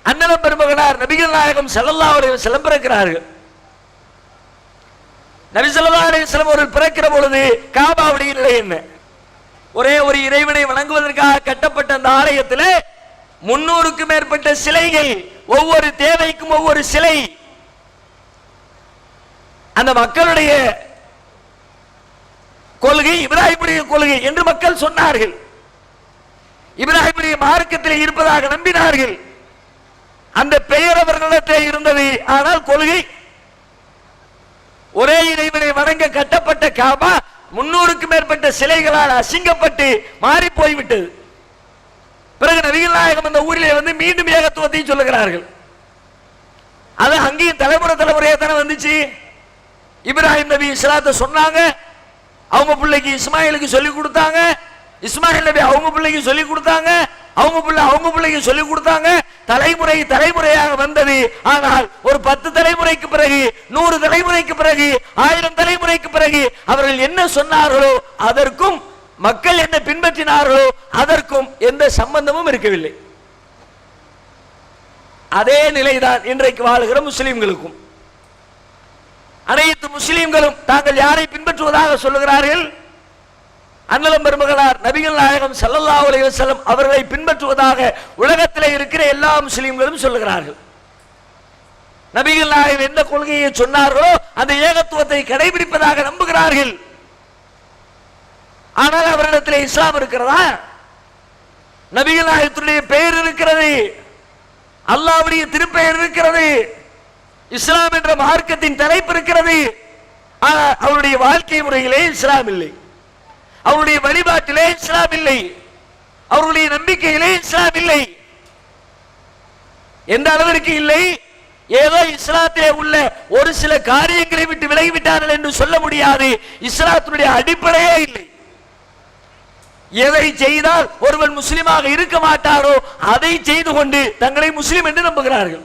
அண்ணலம் பெருமகனார் நபிகள் நாயகம் ஸல்லல்லாஹு அலைஹி வஸல்லம் பிறக்கிறார்கள். நபி ஸல்லல்லாஹு அலைஹி வஸல்லம் அவர்கள் பிறக்கிற பொழுது காபாவுடைய நிலை என்ன? ஒரே ஒரு இறைவனை வணங்குவதற்காக கட்டப்பட்ட அந்த ஆலயத்தில் 300க்கும் மேற்பட்ட சிலைகள், ஒவ்வொரு தேவைக்கும் ஒவ்வொரு சிலை. அந்த மக்களுடைய கொள்கை இப்ராஹிமுடைய கொள்கை என்று மக்கள் சொன்னார்கள். இப்ராஹிமுடைய மார்க்கத்தில் இருப்பதாக நம்பினார்கள். அந்த பெயர் அவர்களிடத்தில் இருந்தது, ஆனால் கொள்கை ஒரே இறைவனை வணங்க கட்டப்பட்ட காபா 300க்கும் மேற்பட்ட சிலைகளால் அசிங்கப்பட்டு மாறி போய்விட்டது. பிறகு நபிகள் நாயகம் அந்த ஊரிலே வந்து மீண்டும் ஏகத்துவத்தை சொல்லுகிறார்கள். அது அங்கேயும் தலைமுறை தலைமுறையாக தானே வந்துச்சு. இப்ராஹிம் நபி இஸ்லாத்தை சொன்னாங்க, அவங்க பிள்ளைக்கு இஸ்மாயிலுக்கு சொல்லிக் கொடுத்தாங்க, இஸ்மாயில் நபி அவங்க பிள்ளைக்கு சொல்லிக் கொடுத்தாங்க, அவங்க பிள்ளை அவங்க பிள்ளைக்கு சொல்லிக் கொடுத்தாங்க. தலைமுறை தலைமுறையாக வந்தது. ஆனால் ஒரு 10 தலைமுறைக்கு பிறகு, 100 தலைமுறைக்கு பிறகு, 1000 தலைமுறைக்கு பிறகு அவர்கள் என்ன சொன்னார்களோ அதற்கும் மக்கள் என்ன பின்பற்றினார்களோ அதற்கும் எந்த சம்பந்தமும் இருக்கவில்லை. அதே நிலைதான் இன்றைக்கு வாழுகிற முஸ்லிம்களுக்கும். அனைத்து முஸ்லிம்களும் தாங்கள் யாரை பின்பற்றுவதாக சொல்லுகிறார்கள்? அண்ணலம் பெருமகனார் நபிகள் நாயகம் ஸல்லல்லாஹு அலைஹி வஸல்லம் அவர்களை பின்பற்றுவதாக உலகத்திலே இருக்கிற எல்லா முஸ்லிம்களும் சொல்லுகிறார்கள். நபிகள் நாயகம் எந்த கொள்கையை சொன்னார்களோ அந்த ஏகத்துவத்தை கடைபிடிப்பதாக நம்புகிறார்கள். ஆனால் அவரிடத்தில் இஸ்லாம் இருக்கிறதா? நபிகள் நாயகத்துடைய பெயர் இருக்கிறது, அல்லாஹ்வுடைய திருப்பெயர் இருக்கிறது, இஸ்லாம் என்ற மார்க்கத்தின் தலைப்பு இருக்கிறது. அவருடைய வாழ்க்கை முறையிலே இஸ்லாம் இல்லை, அவருடைய வழிபாட்டிலே இஸ்லாம் இல்லை, அவருடைய நம்பிக்கையிலே இஸ்லாம் இல்லை. எந்த அளவிற்கு இல்லை? ஏதோ இஸ்லாத்திலே உள்ள ஒரு சில காரியங்களை விட்டு விலகிவிட்டார்கள் என்று சொல்ல முடியாது. இஸ்லாத்தினுடைய அடிப்படையே இல்லை. எதை செய்தால் ஒருவன் முஸ்லிமாக இருக்க மாட்டாரோ அதை செய்து கொண்டு தங்களை முஸ்லிம் என்று நம்புகிறார்கள்.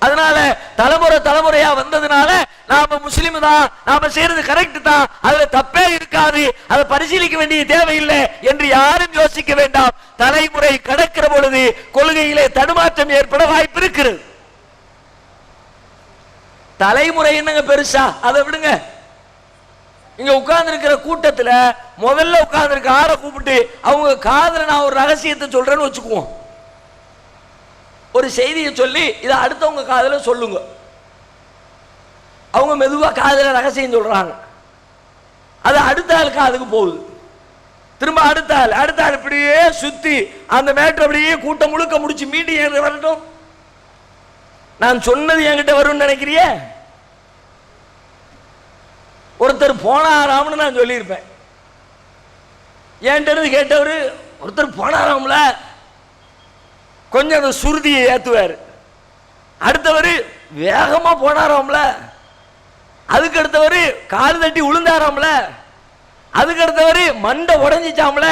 அதனால தலைமுறையா வந்ததுனால நாம முஸ்லிம் தான், நாம செய்யறது கரெக்ட் தான், அதுல தப்பே இருக்காது, அதை பரிசீலிக்க வேண்டிய தேவையில்லை என்று யாரும் யோசிக்க வேண்டாம். தலைமுறை கடக்கிற பொழுது கொள்கையிலே தடுமாற்றம் ஏற்பட வாய்ப்பு இருக்கிறது. தலைமுறை என்னங்க பெருசா, அதை விடுங்க. இங்க உட்கார்ந்து இருக்கிற கூட்டத்துல முதல்ல உட்கார்ந்து இருக்க ஆளை கூப்பிட்டு அவங்க காதுல நான் ஒரு ரகசியத்தை சொல்றேன்னு வச்சுக்குவோம். ஒரு செய்தியை சொல்லி இதை அடுத்தவங்க காதுல சொல்லுங்க. அவங்க மெதுவா காதுல ரகசியம் சொல்றாங்க, அது அடுத்த ஆள் காதுக்கு போகுது. திரும்ப அடுத்த ஆள் இப்படியே சுத்தி அந்த மேட்டர் அப்படியே கூட்டம் முழுக்க முடிச்சு மீட்டிங் வரட்டும். நான் சொன்னது என்கிட்ட வரும்னு நினைக்கிறிய? ஒருத்தர் போனாராம்னு நான் சொல்லியிருப்பேன். என்கிட்ட கேட்டவர் ஒருத்தர் போனாராம்ல, கொஞ்சம் அந்த சுருதியை ஏத்துவார். அடுத்தவர் வேகமா போனாராம்ல, அதுக்கு அடுத்தவர் கால் தட்டி விழுந்தாராம்ல, அதுக்கு அடுத்தவர் மண்டை உடஞ்சிச்சாம்ல,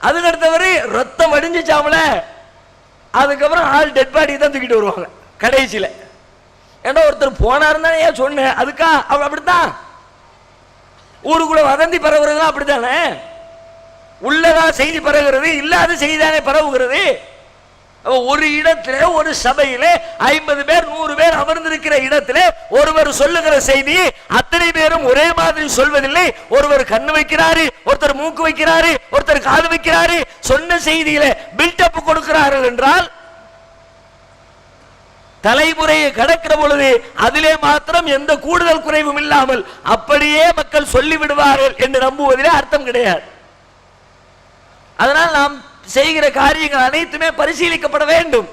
அதுக்கு அடுத்தவர் ரத்தம் வடிஞ்சிச்சாம்ல, அதுக்கப்புறம் ஆள் டெட் பாடி தான் தூக்கிட்டு வருவாங்க கடைசியில். ஏன்னா ஒருத்தர் போனாருன்னு தானே ஏன் சொன்னேன், அதுக்கா அப்படித்தான் ஊருக்குள்ள வதந்தி பரவுறது அப்படித்தானே. உள்ளதான் செய்தி பரவுகிறது, இல்லாத செய்தி தானே பரவுகிறது. ஒரு இடத்திலே ஒரு சபையிலே 50 பேர் 100 பேர் அமர்ந்திருக்கிற இடத்திலே ஒருவர் சொல்லுகிற செய்தி அத்தனை பேரும் ஒரே மாதிரி சொல்வதில்லை. ஒருவர் கண்ணு வைக்கிறாரு, ஒருத்தர் மூக்கு வைக்கிறாரு, ஒருத்தர் காது வைக்கிறாரு. சொன்ன செய்தியில பில்டப் கொடுக்கிறார்கள் என்றால் தலைமுறையை கடக்கிற பொழுது அதிலே மாத்திரம் எந்த கூடுதல் குறைவும் இல்லாமல் அப்படியே மக்கள் சொல்லிவிடுவார்கள் என்று நம்புவதிலே அர்த்தம் கிடையாது. அதனால் நாம் செய்கிற காரியங்கள் அனைத்துமே பரிசீலிக்கப்பட வேண்டும்.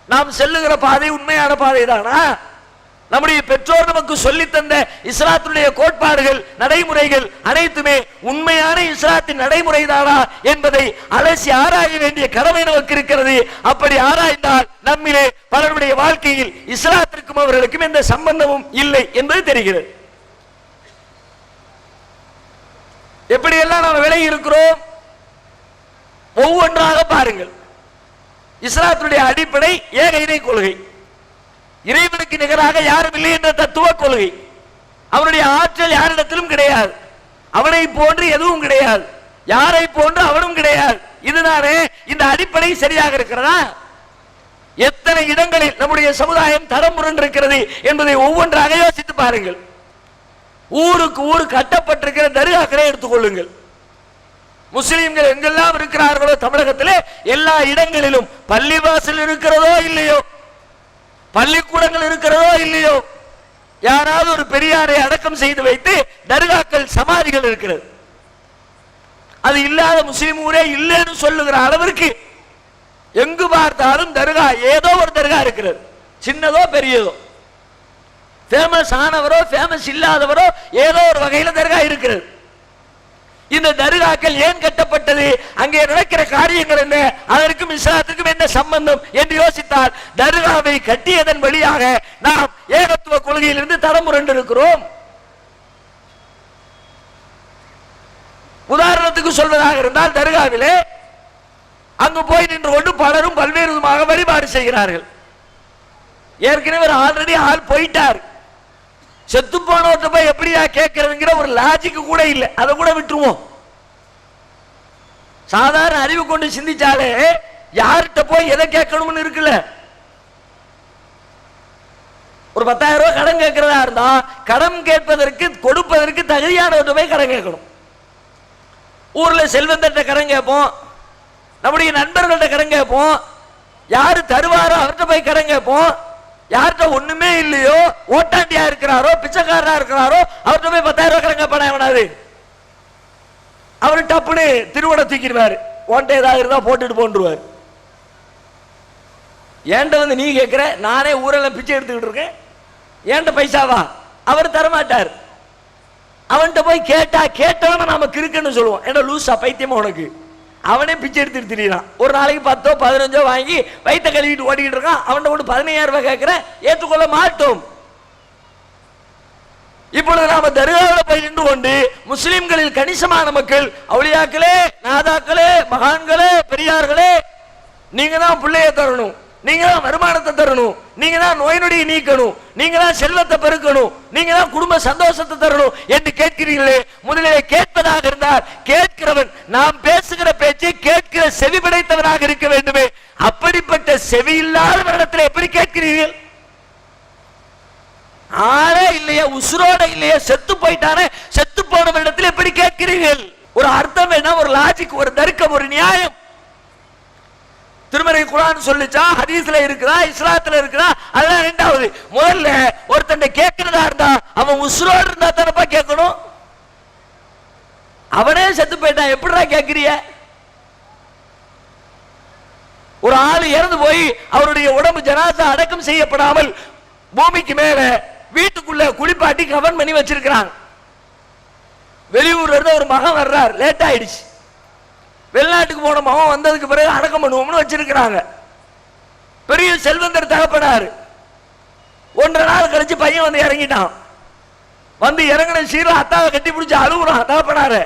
நாம் செல்லுகிற பாதை உண்மையான பாதை தானா? நம்முடைய பெற்றோர் நமக்கு சொல்லி தந்த இஸ்லாத்துடைய கோட்பாடுகள் நடைமுறைகள் அனைத்துமே உண்மையான இஸ்லாத்தின் நடைமுறை தானா என்பதை அலசி ஆராய வேண்டிய கடமை நமக்கு இருக்கிறது. அப்படி ஆராய்ந்தால் நம்மிலே பலருடைய வாழ்க்கையில் இஸ்லாத்திற்கும் அவர்களுக்கும் எந்த சம்பந்தமும் இல்லை என்பது தெரிகிறது. எப்படியெல்லாம் நாம் விலகி இருக்கிறோம் ஒவ்வொன்றாக பாருங்கள். இஸ்லாத்துடைய அடிப்படை ஏக இறை கொள்கை, இறைவனுக்கு நிகராக யாரும் இல்லை என்ற தத்துவ கொள்கை. அவனுடைய ஆற்றல் யாரிடத்திலும் கிடையாது, அவனை போன்று எதுவும் கிடையாது, யாரை போன்று அவனும் கிடையாது. இதுதானே இந்த அடிப்படை சரியாக இருக்கிறதா? எத்தனை இடங்களில் நம்முடைய சமுதாயம் தரம் புரண்டிருக்கிறது என்பதை ஒவ்வொன்றாக யோசித்து பாருங்கள். ஊருக்கு ஊர் கட்டப்பட்டிருக்கிற தர்காக்களை எடுத்துக்கொள்ளுங்கள். முஸ்லிம்கள் எங்கெல்லாம் இருக்கிறார்களோ தமிழகத்திலே எல்லா இடங்களிலும் பள்ளிவாசல் இருக்கிறதோ இல்லையோ, பள்ளிக்கூடங்கள் இருக்கிறதோ இல்லையோ, யாராவது ஒரு பெரியாரை அடக்கம் செய்து வைத்து தர்காக்கள் சமாதிகள் இருக்கிறது. அது இல்லாத முஸ்லிம் ஊரே இல்லைன்னு சொல்லுகிற அளவிற்கு எங்கு பார்த்தாலும் தர்கா, ஏதோ ஒரு தர்கா இருக்கிறது, சின்னதோ பெரியதோ, ஃபேமஸ் ஆனவரோ ஃபேமஸ் இல்லாதவரோ ஏதோ ஒரு வகையில தர்கா இருக்கிறது. இந்த தர்காக்கள் ஏன் கட்டப்பட்டது? அங்கே நடக்கிற காரியங்கள் என்ன? அதற்கும் இஸ்லாத்துக்கும் என்ன சம்பந்தம் என்று யோசித்தால் தர்காவை கட்டியதன் வழியாக நாம் ஏகத்துவ கொள்கையிலிருந்து தரம் புரண்டிருக்கிறோம். உதாரணத்துக்கு சொல்வதாக இருந்தால் தர்காவிலே அங்கு போய் நின்று கொண்டு பலரும் பல்வேறு விதமாக வழிபாடு செய்கிறார்கள். ஏற்கனவே ஆல்ரெடி ஆள் போயிட்டார், செத்து போனவர்கிட்ட போய் எப்படியா கேட்கறதுங்கிற ஒரு லாஜிக் கூட இல்லை. அதை கூட விட்டுருவோம். சாதாரண அறிவு கொண்டு சிந்திச்சாலே யார்கிட்ட போய் எதை கேட்கணும்னு இருக்குல்ல. ஒரு 10,000 ரூபாய் கடன் கேட்கிறதா இருந்தா கடன் கேட்பதற்கு கொடுப்பதற்கு தகுதியானவர்கிட்ட போய் கடன் கேட்கணும். ஊர்ல செல்வந்தர்கிட்ட கடன் கேட்போம், நம்முடைய நண்பர்கள்ட்ட கடன் கேட்போம், யாரு தருவாரோ அவர்கிட்ட போய் கடன் கேட்போம், யார்கிட்ட ஒண்ணுமே இல்லையோ, ஓட்டாண்டியா இருக்கிறாரோ, பிச்சைக்காரரா இருக்கிறாரோ, அவர்கிட்ட போய் 10,000 ரூபாய் கடங்க பணம் எவனாது அவரு டப்புன்னு திருவட தூக்கிடுவாரு. ஓன்ட்ட ஏதாவது இருந்தா போட்டுட்டு போன்றுவார். ஏன்ட்ட வந்து நீ கேட்கிற, நானே ஊரெல்லாம் பிச்சை எடுத்துக்கிட்டு இருக்கேன், ஏன்ட்ட பைசாவா? அவர் தரமாட்டார். அவன்கிட்ட போய் கேட்டா கேட்டவன நாம கிறுக்குன்னு சொல்லுவோம். ஏன்னா லூசா பைத்தியமா உனக்கு, அவனே பிச்சை எடுத்துட்டு திரியான். ஒரு நாளைக்கு 10 15 வாங்கி வயிற்ற கழுவிட்டு ஓடிக்கிட்டு இருக்கான். அவன்கிட்ட கூட 15,000 ரூபாய் கேட்கிற, ஏற்றுக்கொள்ள மாட்டோம். இப்பொழுது நாம தர்காவில் போய் நின்று கொண்டு முஸ்லிம்களில் கணிசமான மக்கள், அவுலியாக்களே, நாதாக்களே, மகான்களே, பெரியார்களே, நீங்க தான் பிள்ளைய தரணும், நீங்க தான் வருமானத்தை தரணும், நீங்க தான் நோய் நொடியை நீக்கணும், நீங்க தான் செல்வத்தை பெருக்கணும், நீங்க தான் குடும்ப சந்தோஷத்தை தரணும் என்று கேட்கிறீர்களே. முதலில் கேட்பதாக இருந்தால் கேட்கிறவன் நாம் பேசுகிற பேச்சை கேட்கிற செவி படைத்தவனாக இருக்க வேண்டுமே. அப்படிப்பட்ட செவி இல்லாதவரிடத்தில் எப்படி கேட்கிறீர்கள்? ஆளே இல்லையா, உசுரோட இல்லையா, செத்து போயிட்டானே, செத்து போனவரிடத்தில் எப்படி கேட்கிறீர்கள்? ஒரு அர்த்தம் என்ன, ஒரு லாஜிக், ஒரு தர்க்கம், ஒரு நியாயம். திருமறை குர்ஆன் சொல்லுச்சா, ஹதீஸ்ல இருக்குதா, இஸ்லாத்துல இருக்குதா? அதெல்லாம் ரெண்டாவது. முதல்ல ஒருத்தன் கேட்கிறதா இருந்தா அவன் உசுரோடு இருந்தா தானப்பா கேட்கணும். அவனே செத்து போயிட்டான், எப்படிடா கேட்கிறிய? ஒரு ஆள் இறந்து போய் அவருடைய உடம்பு ஜனாசா அடக்கம் செய்யப்படாமல் பூமிக்கு மேல வீட்டுக்குள்ள குளிப்பாட்டி கவன் பண்ணி வச்சிருக்கிறாங்க. வெளியூர்ல இருந்து ஒரு மகன் வர்றார், லேட் ஆயிடுச்சு. வெளிநாட்டுக்கு போன மகன் வந்ததுக்கு பிறகு அடக்கம் பண்ணுவோம்னு வச்சிருக்கிறாங்க. பெரிய செல்வந்தர் தகப்பனாரு. 1.5 நாள் கழிச்சு பையன் வந்து இறங்கிட்டான். வந்து இறங்கின சீரா அத்தாவை கட்டி பிடிச்சி அழுகுறான் தகப்பனாரு.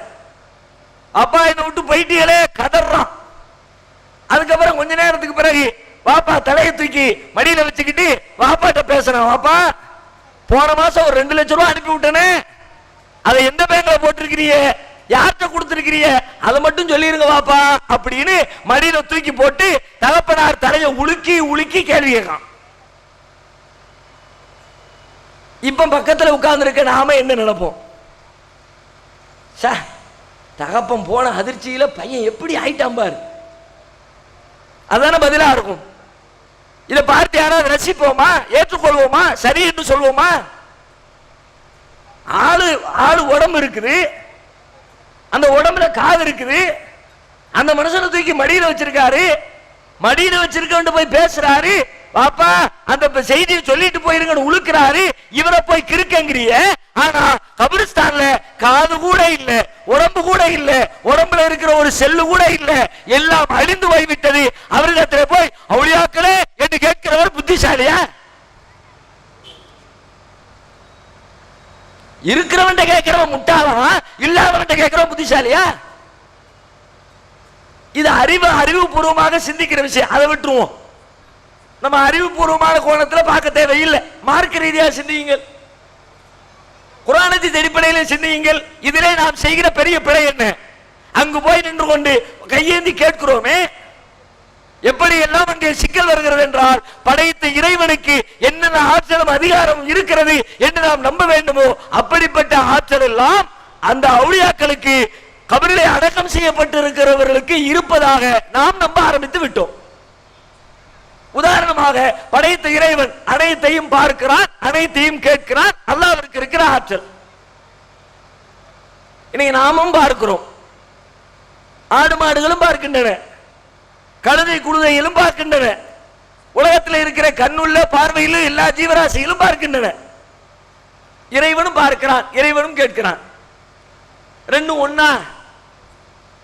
அப்பா என்னை விட்டு போயிட்டீங்களே கதறான். அதுக்கப்புறம் கொஞ்ச நேரத்துக்கு பிறகு வாப்பா தலையை தூக்கி மடியில வச்சுக்கிட்டு வாப்பாட்ட பேசுறான். வாப்பா, போன மாசம் ஒரு 2 லட்சம் ரூபாய் அனுப்பி விட்டனே, அதை எந்த பேங்க்ல போட்டிருக்கிறீங்க, யார்கிட்ட கொடுத்திருக்கிறீங்க, அதை மட்டும் சொல்லிருங்க வாப்பா அப்படின்னு மடியில தூக்கி போட்டு தகப்பனார் தலையை உலுக்கி உலுக்கி கேள்வி கேட்கான். இப்ப பக்கத்துல உட்கார்ந்து இருக்க நாம என்ன நினைப்போம்? தகப்பன் போன அதிர்ச்சியில பையன் எப்படி ஆயிட்டான் பாரு, அதான பதிலா இருக்கும். இதை பார்த்து யாராவது ரசிப்போமா, ஏற்றுக்கொள்வோமா, சரி என்று சொல்வோமா? ஆளு உடம்பு இருக்குது, அந்த உடம்புல காது இருக்குது, அந்த மனுஷனை தூக்கி மடியில வச்சிருக்காரு, மடியில வச்சிருக்க போய் பேசுறாரு, பாப்பா அந்த செய்தியை சொல்லிட்டு போயிருங்கன்னு உழுக்கிறாரு. இவரை போய் கிறுக்கங்கிறிய. ஆனா கபிரிஸ்தான்ல காது கூட இல்ல, உடம்பு கூட இல்ல, உடம்புல இருக்கிற ஒரு செல்லு கூட இல்ல, எல்லாம் அழிந்து போய்விட்டது. அவரிடத்துல போய் அவுலியாக்களே என்று கேட்கிறவர் புத்திசாலியா? இருக்கிறவன் கேட்கிறவன் முட்டாளா, இல்லாதவன் கேட்கிறவன் புத்திசாலியா? இது அறிவுபூர்வமாக சிந்திக்கிற விஷயம். அதை விட்டுருவோம். நம்ம அறிவுபூர்வமான கோணத்தில் பார்க்க தேவையில்லை. மார்க்க ரீதியாக சிந்தியுங்கள், குர்ஆனத்தின் அடிப்படையில் சிந்தியுங்கள். இதிலே நாம் செய்கிற பெரிய பிழை என்ன? அங்கு போய் நின்று கொண்டு கையேந்தி கேட்கிறோமே, எப்படி எல்லாம் அங்கே சிக்கல் வருகிறது என்றால், படைத்த இறைவனுக்கு என்னென்ன ஆற்றலும் அதிகாரம் இருக்கிறது என்று நாம் நம்ப வேண்டுமோ அப்படிப்பட்ட ஆற்றல் எல்லாம் அந்த அவுலியாக்களுக்கு கபரிலே அடக்கம் செய்யப்பட்டிருக்கிறவர்களுக்கு இருப்பதாக நாம் நம்ப ஆரம்பித்து விட்டோம். உதாரணமாக படைத்த இறைவன் அனைத்தையும் பார்க்கிறான், அனைத்தையும் கேட்கிறான், அல்லாஹ்விற்கு இருக்கிற ஆற்றல். இன்னைக்கு நாமும் பார்க்கிறோம், ஆடு மாடுகளும் பார்க்கின்றன, கழுதை குழுதைகளும் பார்க்கின்றன, உலகத்தில் இருக்கிற கண்ணுள்ள பார்வையில் எல்லா ஜீவராசிகளும் பார்க்கின்றன. இறைவனும் பார்க்கிறான், இறைவனும் கேட்கிறான். ரெண்டும் ஒன்னா?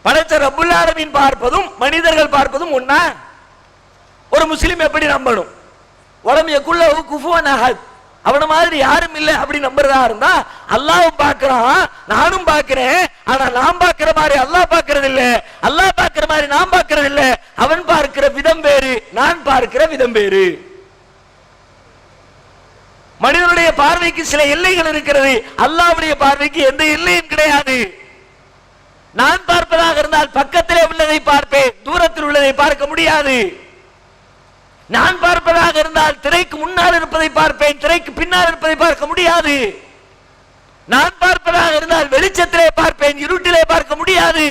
படைத்த ரப்புல் ஆலமீன் பார்ப்பதும் மனிதர்கள் பார்ப்பதும் ஒன்னா? ஒரு முஸ்லிம் எப்படி நம்பணும்? வலம் யகுல்லஹு குஃபுவன் அஹத், அவன மாதிரி யாரும் இல்லை அப்படி நம்புறதா இருந்தா, அல்லாஹ்வும் பார்க்கிறான், நானும் பார்க்கிறேன், ஆனா நான் பார்க்கிற மாதிரி அல்லாஹ் பார்க்கிறது இல்ல, அல்லாஹ் பார்க்கிற மாதிரி நான் பார்க்கிறது இல்ல, அவன் பார்க்கிற விதம் வேறு, நான் பார்க்கிற விதம் வேறு. மனிதனுடைய பார்வைக்கு சில எல்லைகள் இருக்கிறது, அல்லாஹ்வுடைய பார்வைக்கு எந்த எல்லையும் கிடையாது. நான் பார்ப்பதாக இருந்தால் பக்கத்திலே உள்ளதை பார்ப்பேன், தூரத்தில் உள்ளதை பார்க்க முடியாது. நான் பார்ப்பதாக இருந்தால் திரைக்கு முன்னால் இருப்பதை பார்ப்பேன், திரைக்கு பின்னால் இருப்பதை பார்க்க முடியாது. நான் பார்ப்பதாக இருந்தால் வெளிச்சத்திலே பார்ப்பேன், இருட்டிலே பார்க்க முடியாது.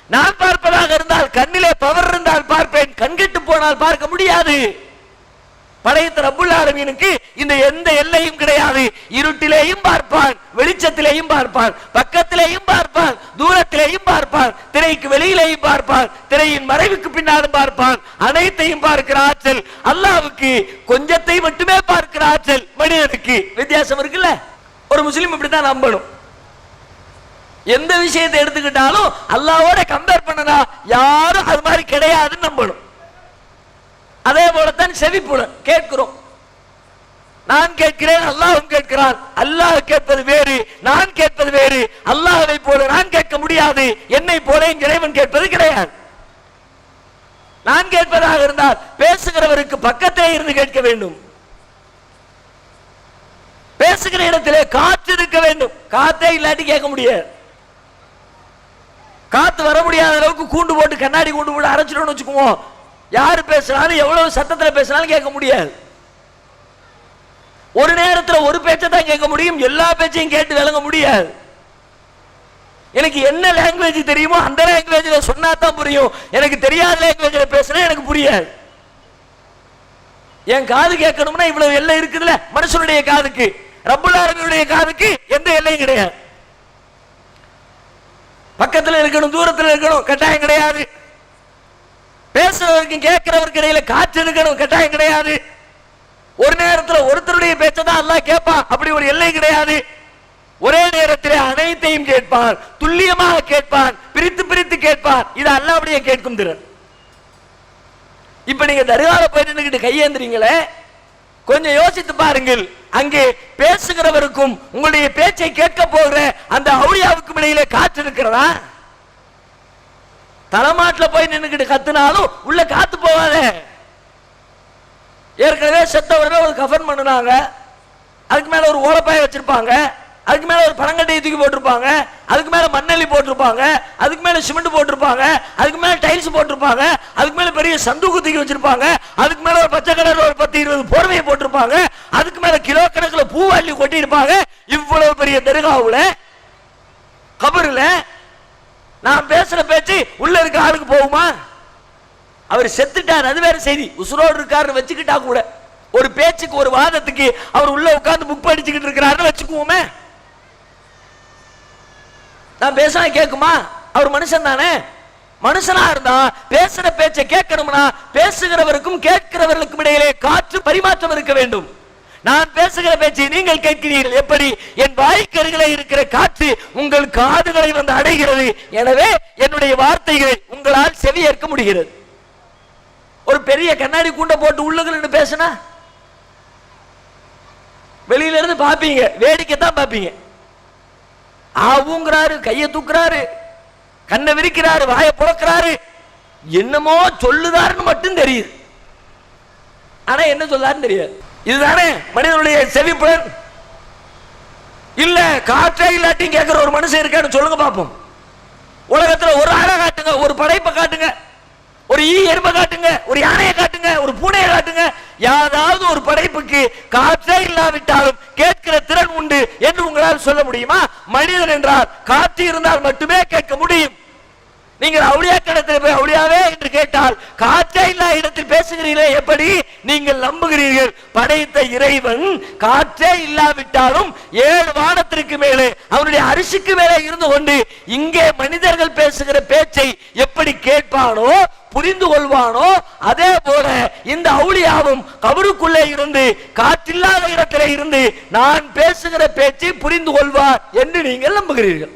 நான் பார்ப்பதாக இருந்தால் கண்ணிலே பவர் இருந்தால் பார்ப்பேன், கண்கெட்டு போனால் பார்க்க முடியாது. படைத்த ரப்புல் ஆலமீனுக்கு இந்த எந்த எல்லையும் கிடையாது. இருட்டிலேயும் பார்ப்பான், வெளிச்சத்திலேயும் பார்ப்பான், பக்கத்திலேயும் பார்ப்பான், தூரத்திலேயும் பார்ப்பான், திரைக்கு வெளியிலேயும் பார்ப்பான், திரையின் மறைவுக்கு பின்னாலும் பார்ப்பான். அனைத்தையும் பார்க்கிற ஆற்றல் அல்லாஹ்வுக்கு, கொஞ்சத்தை மட்டுமே பார்க்கிற ஆற்றல் மனிதனுக்கு. வித்தியாசம் இருக்குல்ல? ஒரு முஸ்லிம் இப்படித்தான் நம்பணும். எந்த விஷயத்தை எடுத்துக்கிட்டாலும் அல்லாஹ்வோட கம்பேர் பண்ணனா யாரும் அது மாதிரி கிடையாதுன்னு நம்பணும். அதே போலத்தான் செவிப்புலன், கேட்கிறோம். நான் கேட்கிறேன், அல்லாஹ்வும் கேட்கிறான். அல்லாஹ் கேட்பது வேறு, நான் கேட்பது வேறு. அல்லாஹ்வை போல நான் கேட்க முடியாது, என்னை போல என் இறைவன் கேட்பது கிடையாது. நான் கேட்பதாக இருந்தால் பேசுகிறவருக்கு பக்கத்திலே இருந்து கேட்க வேண்டும். பேசுகிற இடத்திலே காற்று இருக்க வேண்டும். காத்தே இல்லாட்டி கேட்க முடியாது. காத்து வர முடியாத அளவுக்கு கூண்டு போட்டு, கண்ணாடி கூண்டு போட்டு அரைச்சிடணும்னு வச்சுக்குவோம், யாரு பேசினாலும் எவ்வளவு சத்தத்தில் பேசினாலும் கேட்க முடியாது. ஒரு நேரத்தில் ஒரு பேச்சை தான் கேட்க முடியும், எல்லா பேச்சையும் கேட்டு விளங்க முடியாது. எனக்கு என்ன லாங்குவேஜ் தெரியுமோ அந்த லாங்குவேஜில் சொன்னா தான் புரியும். எனக்கு தெரியாத லாங்குவேஜில் பேசினா எனக்கு புரியாது. என் காது கேட்கணும்னா இவ்வளவு எல்லை இருக்குதுல்ல மனுஷனுடைய காதுக்கு, ரப்புல் ஆலமீனுடைய காதுக்கு எந்த எல்லையும் கிடையாது. பக்கத்தில் இருக்கணும், தூரத்தில் இருக்கணும், கட்டாயம் கிடையாது. பேசுறவருக்கு கேட்கிறவருக்கு இடையில காற்று இருக்கணும், கட்டாயம் கிடையாது. ஒரு நேரத்தில் ஒருத்தருடைய பேச்சை தான் அல்லாஹ் கேட்பான், அப்படி ஒரு எல்லை கிடையாது. ஒரே நேரத்தில் அனைத்தையும் கேட்பான், துல்லியமாக கேட்பான், பிரித்து பிரித்து கேட்பான். இது அல்லாஹ்வுடைய கேட்கும் திறன். இப்ப நீங்க தர்கால போய் நின்னுக்கிட்டு கையேந்திரீங்களே, கொஞ்சம் யோசித்து பாருங்கள். அங்கே பேசுகிறவருக்கும் உங்களுடைய பேச்சை கேட்க போகிற அந்த அவுலியாவுக்கும் இடையில காற்று இருக்கிறதா? தலைமாட்டில் போய் நின்னுக்கிட்டு கத்துனாலும் உள்ள காத்து போவாத. ஏற்கனவே செத்தவர்கள் ஒரு கஃபன் பண்ணுனாங்க, அதுக்கு மேல ஒரு ஓலப்பாயை வச்சிருப்பாங்க, அதுக்கு மேல ஒரு பனங்கட்டையை தூக்கி போட்டிருப்பாங்க, அதுக்கு மேல மண்ணெல்லி போட்டிருப்பாங்க, அதுக்கு மேல சிமெண்ட் போட்டிருப்பாங்க, அதுக்கு மேல டைல்ஸ் போட்டிருப்பாங்க, அதுக்கு மேல பெரிய சந்தூக்கு தூக்கி வச்சிருப்பாங்க, அதுக்கு மேல ஒரு பச்சை கலர் ஒரு 10-20 போர்வையை போட்டிருப்பாங்க, அதுக்கு மேல கிலோ கணக்கில் பூவாள்ளி கொட்டி இருப்பாங்க. இவ்வளவு பெரிய தர்காவுல கபருல நான் பேசுற பேச்சு உள்ள இருக்க ஆளுக்கு போகுமா? அவர் செத்துட்டார், அது வேற செய்தி. உசுரோடு இருக்காருன்னு வச்சுக்கிட்டா கூட ஒரு பேச்சுக்கு, ஒரு வாதத்துக்கு அவர் உள்ள உட்கார்ந்து புக் படிச்சுக்கிட்டு இருக்கிறாருன்னு வச்சுக்குவோமே, நான் பேசினா கேட்குமா? அவர் மனுஷன் தானே. மனுஷனா இருந்தா பேசுற பேச்சை கேட்கணும்னா பேசுகிறவருக்கும் கேட்கிறவர்களுக்கும் இடையிலே காற்று பரிமாற்றம் இருக்க வேண்டும். நான் பேசுகிற பேச்சை நீங்கள் கேட்கிறீர்கள், எப்படி? என் வாய்க்கருகிலே இருக்கிற காற்று உங்கள் காதுகளை வந்து அடைகிறது. எனவே என்னுடைய வார்த்தைகளை உங்களால் செவியேற்க முடிகிறது. ஒரு பெரிய கண்ணாடி கூண்ட போட்டு உள்ளுக்கு பேசுனா வெளியில இருந்து பாப்பீங்க, வேடிக்கை தான் பாப்பீங்க. ஆவுங்கிறாரு, கையை தூக்குறாரு, கண்ணை விரிக்கிறாரு, வாயை புழக்கிறாரு, என்னமோ சொல்லுதாருன்னு மட்டும் தெரியுது. ஆனா என்ன சொல்லாருன்னு தெரியாது. இதுதானே மனிதனுடைய செவிப்புலன்? இல்ல காற்றே இல்லாட்டியும் கேட்கிற ஒரு மனுஷன் இருக்கான்னு சொல்லுங்க பாப்போம். உலகத்துல ஒரு ஆளை காட்டுங்க, ஒரு படைப்பை காட்டுங்க, ஒரு எறும்பை காட்டுங்க, ஒரு யானையை காட்டுங்க, ஒரு பூனையை காட்டுங்க. யாராவது ஒரு படைப்புக்கு காற்றே இல்லாவிட்டாலும் கேட்கிற திறன் உண்டு என்று உங்களால் சொல்ல முடியுமா? மனிதன் என்றால் காற்று இருந்தால் மட்டுமே கேட்க முடியும். நீங்கள் அவுளியா இடத்தில் போய் அவுளியாவே என்று கேட்டால் காற்றே இல்லா இடத்தில் பேசுகிறீர்களே, எப்படி நீங்கள் நம்புகிறீர்கள்? படைத்த இறைவன் காற்றே இல்லாவிட்டாலும் 7 வானத்திற்கு மேலே அவனுடைய அரிசிக்கு மேலே இருந்து கொண்டு இங்கே மனிதர்கள் பேசுகிற பேச்சை எப்படி கேட்பானோ, புரிந்து கொள்வானோ, அதே போல இந்த அவுளியாவும் கபருக்குள்ளே இருந்து காற்றில்லாத இடத்திலே இருந்து நான் பேசுகிற பேச்சை புரிந்து கொள்வார் என்று நீங்கள் நம்புகிறீர்கள்.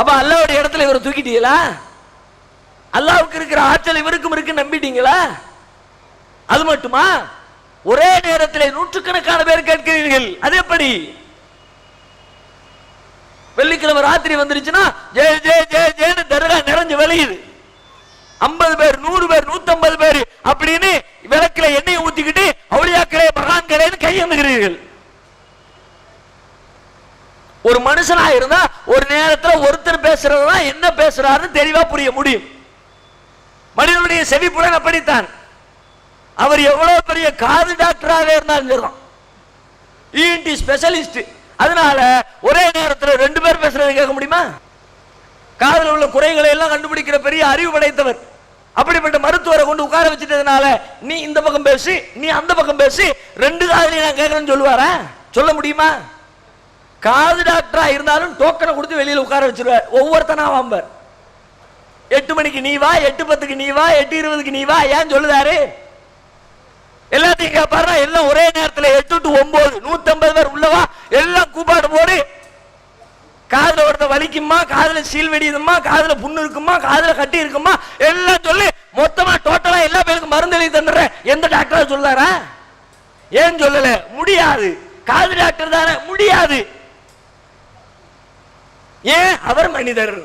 அப்ப அல்லாஹ்வுடைய இடத்துல இவரை தூக்கிட்டீங்களா? அல்லாஹ்வுக்கு இருக்கிற ஆற்றல் இவருக்கும் இருக்கு நம்பிட்டீங்களா? அது மட்டுமா? ஒரே நேரத்தில் நூற்றுக்கணக்கான பேர் கேட்கிறீர்கள், அது எப்படி? வெள்ளிக்கிழமை ராத்திரி வந்துருச்சுன்னா ஜெய ஜெய ஜெய ஜெயன்னு தர்கா நிறைஞ்சு வெளியுது. 50 பேர், 100 பேர், 150 பேர் அப்படின்னு விளக்கில எண்ணெயை ஊத்திக்கிட்டு அவுளியாக்களே மகான்களேன்னு கையெழுந்துகிறீர்கள். ஒரு மனுஷனா இருந்தா ஒரு நேரத்தில் ஒருத்தர் பேசுறதுதான் என்ன பேசுறாருன்னு தெளிவா புரிய முடியும். மனிதனுடைய செவிப்புலன் அப்படித்தான். அவர் எவ்வளவு பெரிய காது டாக்டராக இருந்தாலும் இஎன்டி ஸ்பெஷலிஸ்ட், அதனால ஒரே நேரத்தில் 2 பேர் பேசுறதை கேட்க முடியுமா? காதில் உள்ள குறைகளை எல்லாம் கண்டுபிடிக்கிற பெரிய அறிவு படைத்தவர். அப்படிப்பட்ட மருத்துவரை கொண்டு உட்கார வச்சுட்டதுனால நீ இந்த பக்கம் பேசி நீ அந்த பக்கம் பேசி ரெண்டு காதுலையும் நான் கேட்கறேன்னு சொல்லுவாரா? சொல்ல முடியுமா? காது டாக்டரா இருந்தாலும் டோக்கனை கொடுத்து வெளியில உட்கார வச்சிருவார். ஒவ்வொருத்தனா வாம்பர். 8 மணிக்கு நீ வா, 8:10க்கு நீ வா, 8:20க்கு நீ வா. ஏன் சொல்லுதாரு? எல்லாத்தையும் கேட்பாரு. எல்லாம் ஒரே நேரத்தில் 8 to 9 150 பேர் உள்ளவா எல்லாம் கூப்பாடு போடு. காதுல ஒருத்த வலிக்குமா, காதுல சீல் வெடியுதுமா, காதுல புண்ணு இருக்குமா, காதுல கட்டி இருக்குமா, எல்லாம் சொல்லி மொத்தமா டோட்டலா எல்லா பேருக்கும் மருந்து எழுதி தந்துடுறேன். எந்த டாக்டரா சொல்லாரா? ஏன் சொல்லல? முடியாது. காது டாக்டர் தானே, முடியாது. ஏன்? அவர் மனிதர்.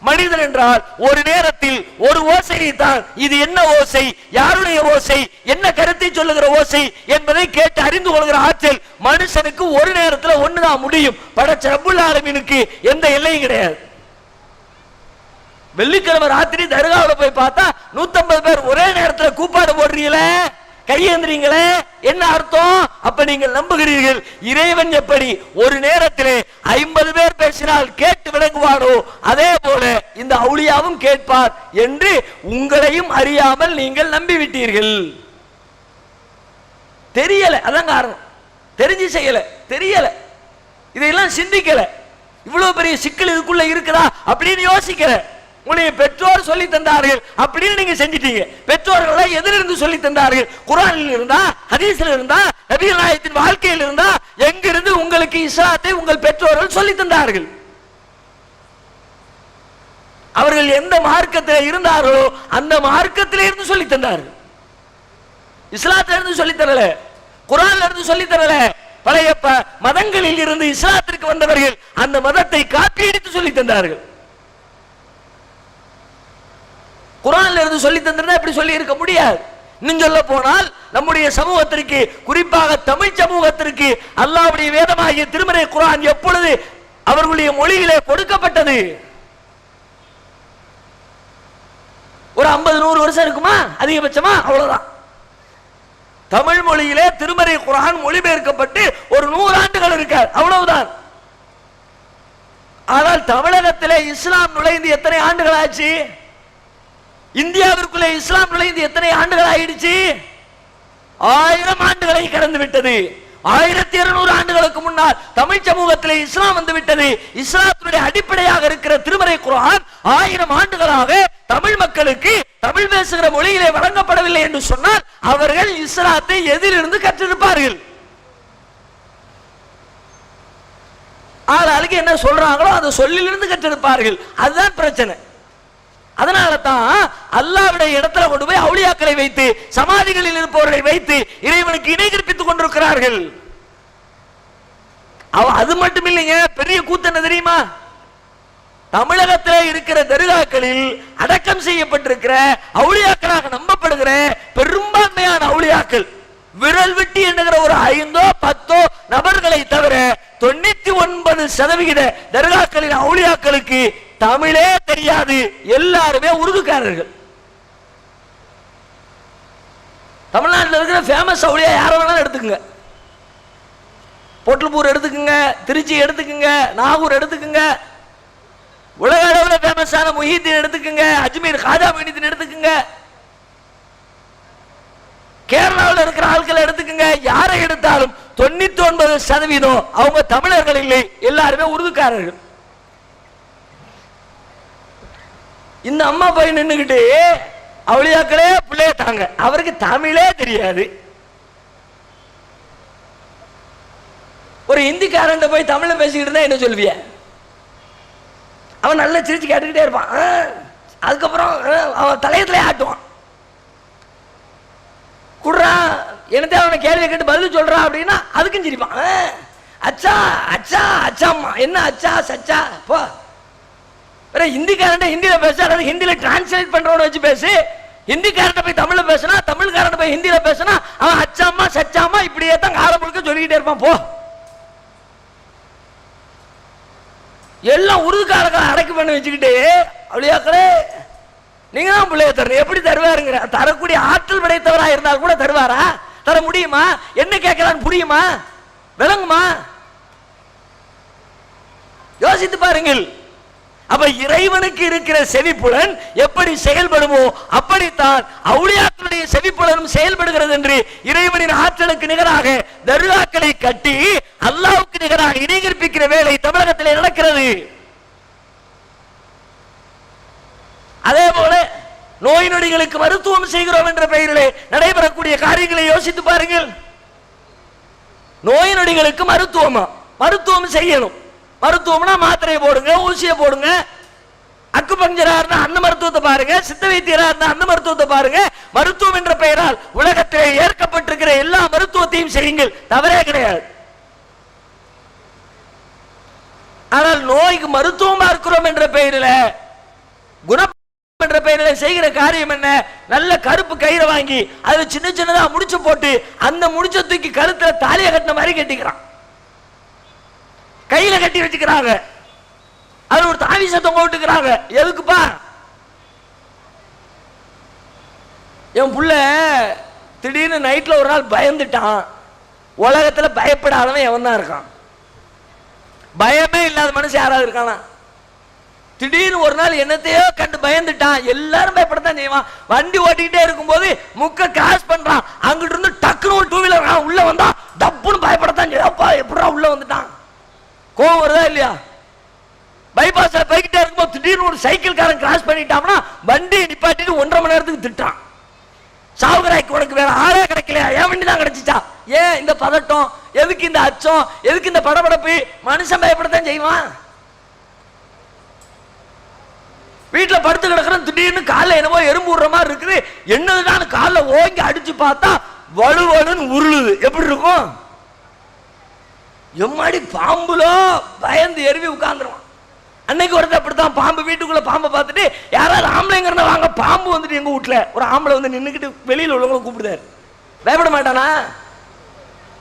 மனிதன் என்றால் ஒரு நேரத்தில் ஒரு ஓசையை தான், இது என்ன ஓசை, யாருடைய ஓசை, என்ன கருத்தை சொல்லுகிற ஓசை என்பதை கேட்டு அறிந்து கொள்கிற ஆற்றல் மனுஷனுக்கு ஒரு நேரத்தில் ஒண்ணுதான் முடியும். படைச்ச ரப்புல் ஆலமீனுக்கு எந்த எல்லையும் கிடையாது. வெள்ளிக்கிழமை ராத்திரி தர்காவில் போய் பார்த்தா 150 பேர் ஒரே நேரத்தில் கூப்பாடு போடுறீங்களே, கையேந்திரீங்களே, என்ன அர்த்தம்? அப்ப நீங்கள் நம்புகிறீர்கள் இறைவன் எப்படி ஒரு நேரத்திலே 50 பேர் பேசினால் கேட்டு விளங்குவாரோ அதே போல இந்த அவுலியாவும் கேட்பார் என்று உங்களையும் அறியாமல் நீங்கள் நம்பிவிட்டீர்கள். தெரியல, அதான் காரணம். தெரிஞ்சு செய்யல, தெரியல, இதையெல்லாம் சிந்திக்கல. இவ்வளவு பெரிய சிக்கல் இதுக்குள்ள இருக்குதா அப்படின்னு யோசிக்கல. உங்களுடைய பெற்றோர் சொல்லி தந்தார்கள் அப்படின்னு நீங்க செஞ்சிட்டீங்க. பெற்றோர்களை எதிலிருந்து சொல்லி தந்தார்கள்? குர்ஆனில் இருந்தா, ஹதீஸ்ல இருந்தா, நபிகள் நாயகத்தின் வாழ்க்கையில் இருந்தா, எங்கிருந்து உங்களுக்கு இஸ்லாத்தை உங்கள் பெற்றோர்கள் சொல்லி தந்தார்கள்? அவர்கள் எந்த மார்க்கத்தில் இருந்தார்களோ அந்த மார்க்கத்திலே இருந்து சொல்லி தந்தார்கள். இஸ்லாத்தில இருந்து சொல்லி தரல, குர்ஆன்ல இருந்து சொல்லி தரல. பழைய மதங்களில் இருந்து இஸ்லாத்திற்கு வந்தவர்கள் அந்த மதத்தை காப்பி அடித்து சொல்லி தந்தார்கள். குர்ஆன்ல இருந்து சொல்லி தந்திருந்தா இப்படி சொல்லி இருக்க முடியாது. இன்னும் சொல்ல போனால் நம்முடைய சமூகத்திற்கு, குறிப்பாக தமிழ் சமூகத்திற்கு அல்லாஹ்வுடைய வேதமாகிய திருமறை குர்ஆன் எப்பொழுது அவர்களுடைய மொழியிலே கொடுக்கப்பட்டது? ஒரு 50-100 வருஷம் இருக்குமா அதிகபட்சமா? அவ்வளவுதான். தமிழ் மொழியிலே திருமறை குர்ஆன் மொழிபெயர்க்கப்பட்டு ஒரு 100 ஆண்டுகள் இருக்காது, அவ்வளவுதான். ஆனால் தமிழகத்திலே இஸ்லாம் நுழைந்து எத்தனை ஆண்டுகள் ஆச்சு? இந்தியாவிற்குள்ளே இஸ்லாம் நுழைந்து எத்தனை ஆண்டுகள் ஆயிடுச்சு? 1000 ஆண்டுகளை கடந்து விட்டது. 1200 ஆண்டுகளுக்கு முன்னால் தமிழ் சமூகத்திலே இஸ்லாம் வந்து விட்டது. இஸ்லாத்தினுடைய அடிப்படையாக இருக்கிற திருமறை குர்ஆன் 1000 ஆண்டுகளாக தமிழ் மக்களுக்கு தமிழ் பேசுகிற மொழியிலே வழங்கப்படவில்லை என்று சொன்னால் அவர்கள் இஸ்லாத்தை எதிலிருந்து கற்றிருப்பார்கள்? ஆளுக்கு என்ன சொல்றாங்களோ அந்த சொல்லிலிருந்து கற்றிருப்பார்கள். அதுதான் பிரச்சனை. அதனால தான் அல்லாஹ்வுடைய இடத்துல கொண்டு போய் அவுலியாக்களை வைத்து, சமாதிகளில் இருப்பவர்களை வைத்து இறைவனுக்கு இணை கற்பித்துக் கொண்டிருக்கிறார்கள். அது மட்டும் இல்லைங்க, பெரிய கூத்து என்ன தெரியுமா? தமிழகத்தில் இருக்கிற தர்காக்களில் அடக்கம் செய்யப்பட்டிருக்கிற அவுலியாக்களாக நம்பப்படுகிற பெரும்பான்மையான அவுலியாக்கள் விரல் விட்டு என்கிற ஒரு 5-10 நபர்களை தவிர 99% தர்காக்களின் அவுலியாக்களுக்கு தமிழே தெரியாது. எல்லாருமே உருதுக்காரர்கள். தமிழ்நாட்டில் இருக்கிற ஃபேமஸ் அவுலியா யார வேணாலும் எடுத்துக்கங்க. பொட்டல்பூர் எடுத்துக்கங்க, திருச்சி எடுத்துக்கங்க, நாகூர் எடுத்துக்கங்க, உலக அளவில் ஃபேமஸான முஹிதீன் எடுத்துக்கங்க, அஜ்மீர் காஜா முஹிதீன் எடுத்துக்கங்க, கேரளாவில் இருக்கிற ஆட்களை எடுத்துக்கங்க. யாரை எடுத்தாலும் 99% அவங்க தமிழர்கள் இல்லை, எல்லாருமே உருதுக்காரர்கள். இந்த அம்மா போய் நின்றுகிட்டு அவுலியாக்களே பிள்ளைய தாங்க, அவருக்கு தமிழே தெரியாது. ஒரு இந்திக்காரன் போய் தமிழ்ல பேசிக்கிட்டு இருந்தா என்ன சொல்விய? அவன் நல்லா சிரிச்சு கேட்டுக்கிட்டே இருப்பான். அதுக்கப்புறம் அவன் தலையத்திலே ஆட்டுவான். குடுறான் என்னத்தை அவனை கேள்வி கேட்டு பதில் சொல்றான் அப்படின்னா அதுக்கும் சிரிப்பான். அச்சா அச்சா அச்சாம்மா, என்ன அச்சா சச்சா போ. ஹிந்திக்காரன் ஹிந்தியில பேச, அல்லது ஹிந்தியில டிரான்ஸ்லேட் பண்றவன வச்சு பேசு. ஹிந்திக்காரன் போய் தமிழ்ல பேசினா, தமிழ்காரன் போய் ஹிந்தியில பேசினா அவன் அச்சாமா சச்சாமா இப்படியே தான் காலம் முழுக்க சொல்லிக்கிட்டே இருப்பான். போ, எல்லாம் உருதுக்காரங்களை அடக்கி பண்ணி வச்சுக்கிட்டு அவுலியாக்களே நீங்க தான் பிள்ளைய தரணும். எப்படி தருவாருங்கிற? தரக்கூடிய ஆற்றல் படைத்தவராக இருந்தால் கூட தருவாரா? தர முடியுமா? என்ன கேட்கிறான்னு புரியுமா? விளங்குமா? யோசித்து பாருங்கள். அப்ப இறைவனுக்கு இருக்கிற செவிப்புலன் எப்படி செயல்படுமோ அப்படித்தான் அவுலியாக்களுடைய செவிப்புலனும் செயல்படுகிறது என்று இறைவனின் ஆற்றலுக்கு நிகராக தர்காக்களை கட்டி அல்லாஹ்வுக்கு நிகராக இணை கற்பிக்கிற வேலை தமிழகத்திலே நடக்கிறது. அதே போல நோய் நொடிகளுக்கு மருத்துவம் செய்கிறோம் என்ற பெயரிலே நடைபெறக்கூடிய காரியங்களை யோசித்து பாருங்கள். நோய் நொடிகளுக்கு மருத்துவம் செய்யணும். மருத்துவம்னா மாத்திரையை போடுங்க, ஊசியை போடுங்க. அக்குபஞ்சரா இருந்தா அந்த மருத்துவத்தை பாருங்க, சித்த வைத்தியரா இருந்தா அந்த மருத்துவத்தை பாருங்க. மருத்துவம் என்ற பெயரால் உலகத்திலே ஏற்கப்பட்டிருக்கிற எல்லா மருத்துவத்தையும் செய்யுங்கள், தவறே கிடையாது. ஆனால் நோய்க்கு மருத்துவம் பார்க்கிறோம் என்ற பெயரில் குணம் என்ற பெயரில் செய்கிற காரியம் என்ன? நல்ல கருப்பு கயிறை வாங்கி அதுல சின்ன சின்னதா முடிச்சு போட்டு அந்த முடிச்ச தூக்கி கழுத்துல தாலியை கட்டின மாதிரி கட்டிக்கிறான், கையில கட்டி வச்சுக்கிறாங்க. அது ஒரு தாவி சத்தம் போட்டுக்கிறாங்க. எதுக்குப்பா? என் புள்ள திடீர்னு நைட்ல ஒரு நாள் பயந்துட்டான். உலகத்துல பயப்படாதவன் எவன் தான் இருக்கான்? பயமே இல்லாத மனுஷன் யாராவது இருக்கானா? திடீர்னு ஒரு நாள் என்னத்தையோ கண்டு பயந்துட்டான். எல்லாரும் பயப்படத்தான் செய்வான். வண்டி ஓட்டிக்கிட்டே இருக்கும்போது முக்க கிராஸ் பண்றான், அங்கிட்டு இருந்து டக்குனு ஒரு டூ வீலர் உள்ள வந்தா டப்புன்னு பயப்படத்தான் செய்யப்பா, எப்படா உள்ள வந்துட்டான்? கோவம் வருதா இல்லையா? பைபாஸ்ல போய்கிட்டே இருக்கும்போது திடீர்னு ஒரு சைக்கிள் காரன் கிராஸ் பண்ணிட்டான்னா வண்டியை நிப்பாட்டிட்டு 1.5 மணி நேரத்துக்கு திட்டான். சாவுகராய்க்கு உனக்கு வேற ஆளே கிடைக்கலையா? என் வண்டி தான் கிடைச்சிச்சா? ஏன் இந்த பதட்டம்? எதுக்கு இந்த அச்சம்? எதுக்கு இந்த படபடப்பு? மனுஷன் பயப்படத்தான் செய்வான். வீட்டுல படுத்து கிடக்குறோம், திடீர்னு காலில் என்னமோ எறும்பு விடுற மாதிரி இருக்குது. என்னதுதான் காலில் ஓங்கி அடிச்சு பார்த்தா வலுவலுன்னு உருளுது. எப்படி இருக்கும்? எம்மாடி பாம்புலோ பயந்து எருவி உட்கார்ந்துருவான். அன்னைக்கு ஒருத்தர் அப்படித்தான் பாம்பு வீட்டுக்குள்ள பாம்பை பார்த்துட்டு யாராவது ஆம்பளைங்கிறத வாங்க, பாம்பு வந்துட்டு எங்க வீட்டுல ஒரு ஆம்பளை வந்து நின்றுக்கிட்டு வெளியில உள்ளவங்களை கூப்பிடுதாரு. பயப்பட மாட்டானா?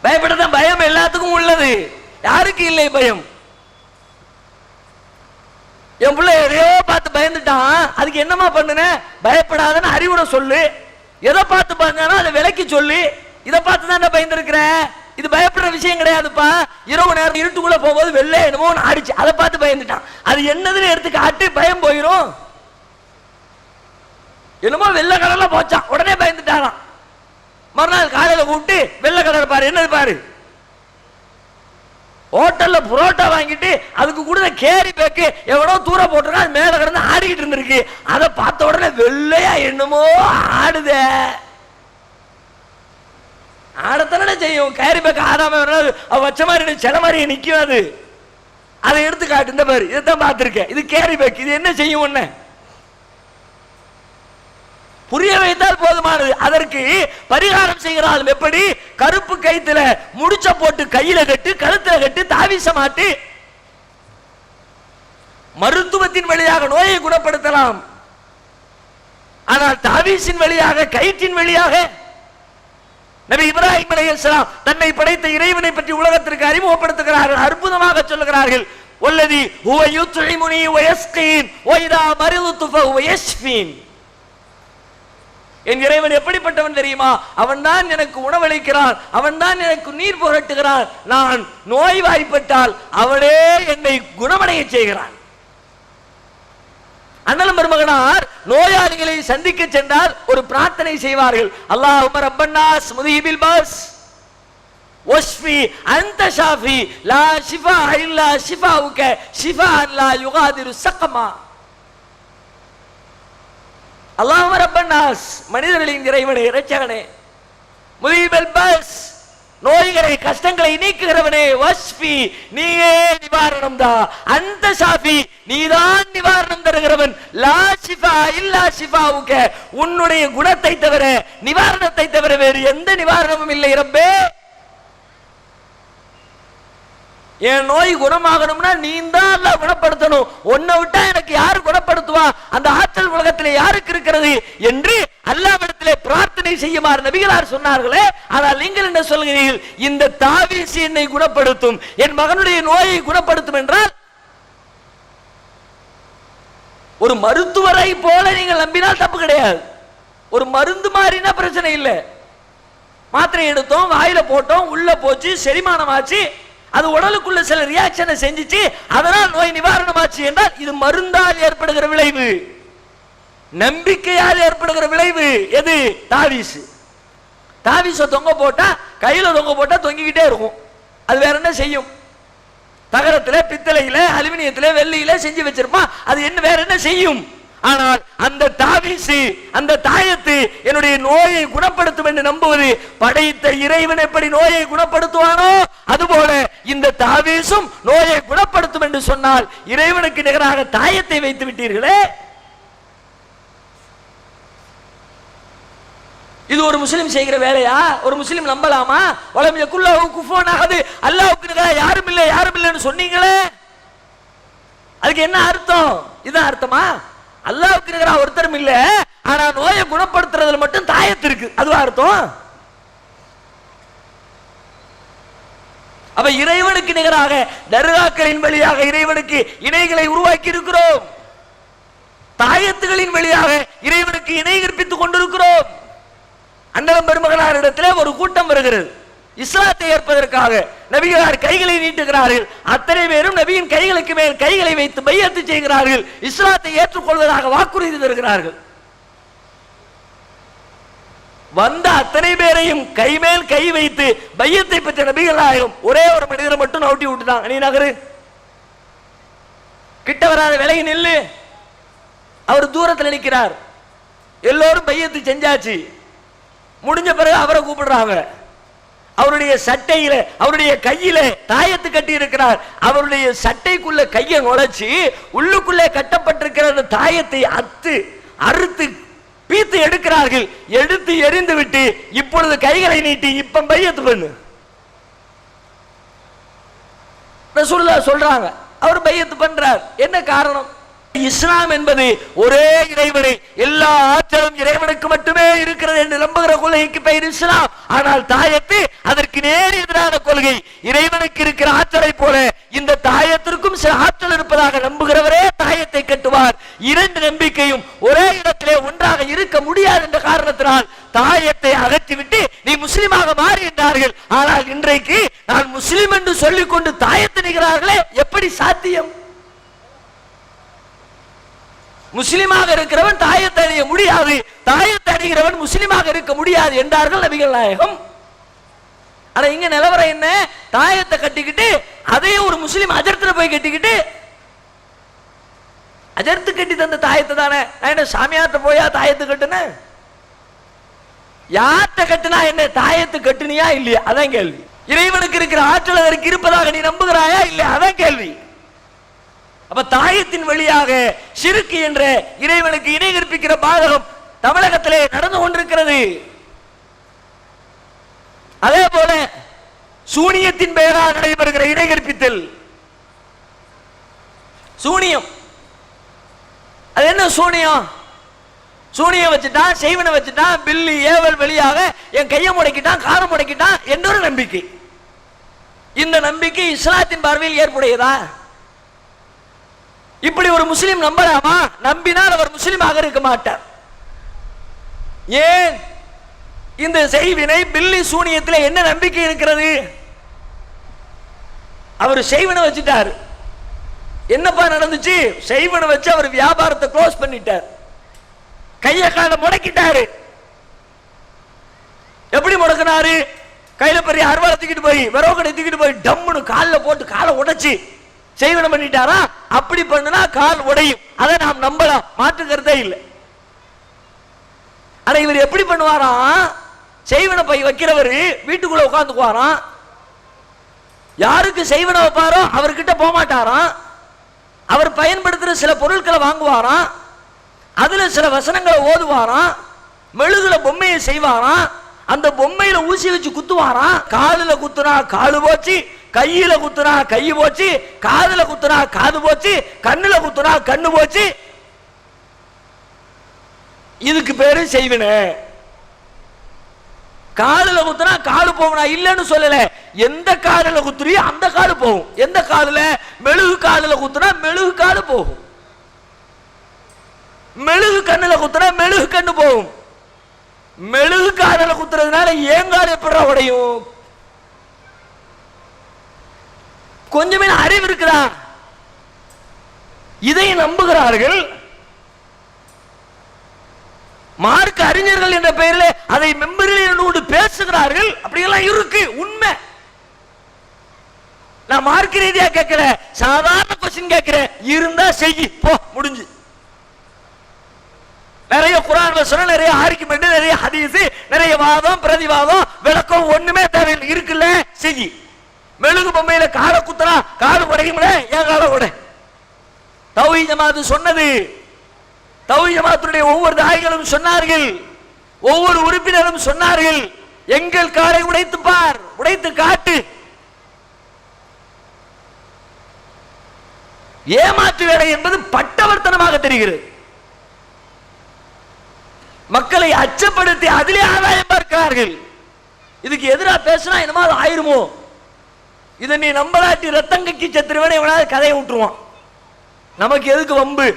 பயப்படத்தான். பயம் எல்லாத்துக்கும் உள்ளது, யாருக்கு இல்லை பயம்? என் பிள்ளை எதையோ பார்த்து பயந்துட்டான், அதுக்கு என்னமா பண்ணுன? பயப்படாதன்னு அறிவுரை சொல்லு. எதை பார்த்து பயந்தானோ அதை விலக்கி சொல்லு. இதை பார்த்து தான் பயந்துருக்கிற, இது பயப்படுற விஷயம் கிடையாதுப்பா. இரவு நேரம் இருட்டுக்குள்ள போகும்போது வெள்ளை என்னமோ ஆடிச்சு, அதை பார்த்து பயந்துட்டான். அது என்னதுன்னு எடுத்து காட்டு, பயம் போயிடும். என்னமோ வெள்ளை கலர்ல போச்சான், உடனே பயந்துட்டாராம். மறுநாள் காலையில கூப்பிட்டு வெள்ளை கலர் பாரு, என்னது பாரு. ஹோட்டல்ல புரோட்டா வாங்கிட்டு அதுக்கு கூட கேரி பேக்கு எவ்வளோ தூரம் போட்டிருக்கா, அது மேல கிடந்து ஆடிக்கிட்டு இருந்திருக்கு. அதை பார்த்த உடனே வெள்ளையா என்னமோ ஆடுதே. ஆடத்தானே செய்யும். கேரி பேக்கு ஆடாம வச்ச மாதிரி சில மாதிரி நிற்கும். அது அதை எடுத்து காட்டு, இந்த பாரு, இதைத்தான் பார்த்துருக்கேன், இது கேரி பேக், இது என்ன செய்யும்? ஒண்ணு புரிய வைத்தால் போதுமானது. அதற்கு பரிகாரம் செய்கிறார்கள். எப்படி? கருப்பு கைத்துல முடிச்ச போட்டு கையில கட்டு, கழுத்துல கட்டு, தாவீச மாட்டி. மருத்துவத்தின் வழியாக நோயை குணப்படுத்தலாம். ஆனால் தாவீசின் வழியாக, கயிற்றின் வழியாக நபி இப்ராஹிம் அலைஹிஸ்ஸலாம் தன்னை படைத்த இறைவனை பற்றி உலகத்திற்கு அறிமுகப்படுத்துகிறார்கள். அற்புதமாக சொல்லுகிறார்கள். வல்லதி ஹுவ யுத்இமுனி வ யஸ்கீன் வ இதா மரிதுது ஃபஹுவ யஷ்ஃபீன். என் இறைவன் எப்படிப்பட்டவன் தெரியுமா? அவன் தான் எனக்கு உணவளிக்கிறான், அவன் தான் எனக்கு நீர் புரட்டுகிறான். நான் நோய்வாய்ப்பட்டால் அவனே என்னை குணமடைய செய்கிறான். அண்ணலும் மருமகனார் நோயாளிகளை சந்திக்க சென்றால் ஒரு பிரார்த்தனை செய்வார்கள். அல்லாஹும்ம ரப்பன்னாஸ் முதீபில் பாஸ் வஷ்ஃபி அன்த ஷாஃபி லா ஷிஃபா இல்லா ஷிஃபாஉக ஷிஃபாஅன் லா யுகாதிரு ஸகமா. அல்லாஹும்ம ரப்பன்னாஸ், மனிதர்களின் இறைவனே, இரட்சகனே. முதீபில் பாஸ், நோய்களை கஷ்டங்களை நீக்குகிறவனே. வஷ்ஃபி, நீயே நிவாரணம் தா. அந்த ஷாஃபி, நீதான் நிவாரணம் தருகிறவன். லா ஷிஃபா இல்லா ஷிஃபாஉக, உன்னுடைய குணத்தை தவிர, நிவாரணத்தை தவிர வேறு எந்த நிவாரணமும் இல்லை ரப்பே. என் நோய் குணமாகணும்னா நீ தான் குணப்படுத்தணும். உன்னை விட்டா எனக்கு யாரு குணப்படுத்துவா? அந்த ஆற்றல் உலகத்திலே யாருக்கு இருக்கிறது என்று அல்லாஹ்விடத்திலே பிரார்த்தனை செய்யுமாறு நபிகளார் சொன்னார்களே. ஆனால் நீங்கள் என்ன சொல்கிறீர்கள்? இந்த தாவீஸ் என்னை குணப்படுத்தும், என் மகனுடைய நோயை குணப்படுத்தும் என்றால் ஒரு மருத்துவரை போல நீங்கள் நம்பினால் தப்பு கிடையாது. ஒரு மருந்து மாறினா பிரச்சனை இல்லை. மாத்திரை எடுத்தோம், வாயில போட்டோம், உள்ள போச்சு, செரிமானம் ஆச்சு, அது உடலுக்குள்ள சில ரியாக்ஷனை செஞ்சுச்சு, அதனால் நோய் நிவாரணமாச்சு என்றால் இது மருந்தால் ஏற்படுகிற விளைவு, நம்பிக்கையால் ஏற்படுகிற விளைவு. எது? தாவீஸ். தாவீஸ தொங்க போட்டா, கையில தொங்க போட்டா தொங்கிக்கிட்டே இருக்கும். அது வேற என்ன செய்யும்? தகரத்துல, பித்தளையில, அலுமினியத்துல, வெள்ளியில செஞ்சு வச்சிருப்பான். அது என்ன வேற என்ன செய்யும்? ஆனால் அந்த தாவீசு, அந்த தாயத்து என்னுடைய நோயை குணப்படுத்தும் என்று நம்புவது, படைத்த இறைவன் எப்படி நோயை குணப்படுத்துவானோ அதுபோல இந்த தாவீசும் நோயை குணப்படுத்தும் என்று சொன்னால் இறைவனுக்கு நிகராக தாயத்தை வைத்து விட்டீர்களே. இது ஒரு முஸ்லிம் செய்கிற வேலையா? ஒரு முஸ்லிம் நம்பலாமா? அல்லாஹ்வுக்கு நிகராக யாரும் இல்லை, யாரும் இல்லைன்னு சொன்னீங்களே, அதுக்கு என்ன அர்த்தம்? இதான் அர்த்தமா? அல்லாஹ்வுக்கு நிகராக ஒருத்தரும் இல்ல, ஆனா நோயை குணப்படுத்துறதுல மட்டும் தாயத்து இருக்கு, அதுவா அர்த்தம்? அப்ப இறைவனுக்கு நிகராக தர்காக்களின் வழியாக இறைவனுக்கு இணைகளை உருவாக்கி இருக்கிறோம், தாயத்துகளின் வழியாக இறைவனுக்கு இணை கற்பித்துக் கொண்டிருக்கிறோம். அண்ணலம் பெருமகனாரிடத்தில் ஒரு கூட்டம் வருகிறது, இஸ்லாத்தை ஏற்பதற்காக. நபிகளார் கைகளை நீட்டுகிறார்கள், அத்தனை பேரும் நபியின் கைகளுக்கு மேல் கைகளை வைத்து பையத்து செய்கிறார்கள், இஸ்லாத்தை ஏற்றுக்கொள்வதாக வாக்குறுதி தருகிறார்கள். வந்த அத்தனை பேரையும் கை மேல் கை வைத்து பையத்தை பெற்ற நபிகளாயும் ஒரே ஒரு மனிதரை மட்டும் நவுட்டி விட்டுட்டாங்க. நீ நகரு, கிட்ட வராத, விலகி நில்லு. அவர் தூரத்தில் நிற்கிறார். எல்லோரும் பையத்து செஞ்சாச்சு. முடிஞ்ச பிறகு அவரை கூப்பிடுறாங்க. அவருடைய சட்டையில, அவருடைய கையில தாயத்து கட்டி இருக்கிறார். அவருடைய சட்டைக்குள்ள கையை நுழைச்சு உள்ளுக்குள்ளே கட்டப்பட்டிருக்கிற அந்த தாயத்தை அறுத்து பீத்து எடுக்கிறார்கள். எடுத்து எரிந்து விட்டு இப்பொழுது கைகளை நீட்டி இப்ப பையத்து பண்ணு ரசூலுல்லாஹ் சொல்றாங்க. அவர் பையத்து பண்றார். என்ன காரணம்? இஸ்லாம் என்பது ஒரே இறைவனை, எல்லா ஆற்றலும் இறைவனுக்கு மட்டுமே இருக்கிறது என்று நம்புகிற கொள்கைக்கு பெயர் இஸ்லாம். ஆனால் தாயத்து அதற்கு நேர் எதிரான கொள்கை. இறைவனுக்கு இருக்கிற ஆற்றலை போல இந்த தாயத்திற்கும் சில ஆற்றல் இருப்பதாக நம்புகிறவரே தாயத்தை கட்டுவார். இரண்டு நம்பிக்கையும் ஒரே இடத்திலே ஒன்றாக இருக்க முடியாது என்ற காரணத்தினால் தாயத்தை அகற்றிவிட்டு நீ முஸ்லிமாக மாறி என்றார்கள். ஆனால் இன்றைக்கு நான் முஸ்லிம் என்று சொல்லிக் கொண்டு தாயத்து நிற்கிறார்களே, எப்படி சாத்தியம்? முஸ்லிமாக இருக்கிறவன் தாயத்தை அணிய முடியாது, தாயத்தை அணிகிறவன் முஸ்லிமாக இருக்க முடியாது என்றார்கள் நபிகள் நாயகம். ஆனா இங்க நிலவரம் என்ன? தாயத்தை கட்டிக்கிட்டு அதே ஒரு முஸ்லிம் அஜர்த்துல போய் கட்டிக்கிட்டு, அஜர்த்து கட்டி தந்த தாயத்தை தானே நான் என்ன சாமியார்ட்ட போயா தாயத்து கட்டுன? யார்கிட்ட கட்டுனா என்ன? தாயத்து கட்டுனியா இல்லையா? அதான் கேள்வி. இறைவனுக்கு இருக்கிற ஆற்றல் அதற்கு இருப்பதாக நீ நம்புகிறாயா இல்லையா? அதான் கேள்வி. அப்ப தாயத்தின் வழியாக ஷிர்க் என்ற இறைவனுக்கு இணை கற்பிக்கிற பாதகம் தமிழகத்திலே நடந்து கொண்டிருக்கிறது. அதே போல சூனியத்தின் பெயரால் நடைபெறுகிற இணை கற்பித்தல், சூனியம். அது என்ன சூனியம்? சூனியம் வச்சுட்டான், செய்வனை வச்சுட்டான், பில்லி ஏவல் வழியாக என் கையை முடக்கிட்டான், காரம் முடக்கிட்டான் என்றொரு நம்பிக்கை. இந்த நம்பிக்கை இஸ்லாத்தின் பார்வையில் ஏற்புடையதா? இப்படி ஒரு முஸ்லிம் நம்பலாமா? நம்பினால் அவர் முஸ்லிமாக இருக்க மாட்டார். ஏன்? இந்த செய்வினை பில்லி சூனியத்தில் என்ன நம்பிக்கை இருக்கிறது? அவர் செய்வனை வச்சுட்டார். என்னப்பா நடந்துச்சு? செய்வனை வச்சு அவர் வியாபாரத்தை க்ளோஸ் பண்ணிட்டார், கையை கால முடக்கிட்டாரு. எப்படி முடக்கினாரு? கையில பெரிய அருவாளை தூக்கிட்டு போய், விரவக்கடை தூக்கிட்டு போய் டம்முன்னு காலில் போட்டு காலை உடைச்சு செய்வனை பண்ணிட்டாரா? அப்படி பண்ணுனா கால் உடையும், அதை நாம் நம்பலாம், மாற்றுக்கிறதே இல்லை. ஆனா இவர் எப்படி பண்ணுவாராம்? செய்வனை பை வைக்கிறவர் வீட்டுக்குள்ள உட்காந்துக்குவாராம், யாருக்கு செய்வனை வைப்பாரோ அவர்கிட்ட போக மாட்டாராம், அவர் பயன்படுத்துற சில பொருட்களை வாங்குவாராம், அதுல சில வசனங்களை ஓதுவாராம், மெழுகுல பொம்மையை செய்வாராம், அந்த பொம்மையில ஊசி வச்சு குத்துவாராம். காலில குத்துனா காலு போச்சு, கையில குத்துனா கை போச்சு, காதுல குத்துனா காது போச்சு, கண்ணுல குத்துனா கண்ணு போச்சு. இதுக்கு பேரு செய்வினை. காதுல குத்துனா காலு போகும், நான் இல்லைன்னு சொல்லல. எந்த காதுல குத்துறியோ அந்த காலு போகும். எந்த காதுல? மெழுகு காதுல குத்துனா மெழுகு காலு போகும், மெழுகு கண்ணுல குத்துனா மெழுகு கண்ணு போகும். மெழுகு காதுல குத்துறதுனால ஏங்கால் எப்படி உடையும்? கொஞ்சமே அறிவு இருக்குதா? இதை நம்புகிறார்கள். மார்க்க அறிஞர்கள் என்ற பெயரில் அதை மெம்பரில் பேசுகிறார்கள். அப்படியெல்லாம் இருக்கு, உண்மை. நான் மார்க்க ரீதியா கேட்கல, சாதாரண கொஸ்டின் கேட்கிறேன். இருந்தா செய்யி போ, முடிஞ்சு. நிறைய குர்ஆன் வசனம், நிறைய ஆர்குமெண்ட், நிறைய ஹதீஸ், நிறைய வாதம் பிரதிவாதம் விளக்கம் ஒண்ணுமே தேவையில்லை. இருக்குல்ல, செய்யி. மெழுகு பொம்மையில காலை குத்துறா, காடு உடையும்ல, ஏன் காலை உடை? தௌஹீத் ஜமாத் சொன்னது. தௌஹீத் ஜமாத்துடைய ஒவ்வொரு தாய்களும் சொன்னார்கள், ஒவ்வொரு உறுப்பினரும் சொன்னார்கள், எங்கள் காலை உடைத்து பார், உடைத்து காட்டு. ஏமாற்று வேலை என்பது பட்டவர்த்தனமாக தெரிகிறது. மக்களை அச்சப்படுத்தி அதிலே ஆதாயம் பார்க்கிறார்கள். இதுக்கு எதிராக பேசினா என்னமா ஆயிருமோ, இதை நீ நம்பலாட்டி ரத்தங்கி சத்திரவனை எவனாவது கதையை விட்டுருவான். நமக்கு எதுக்கு வம்பு?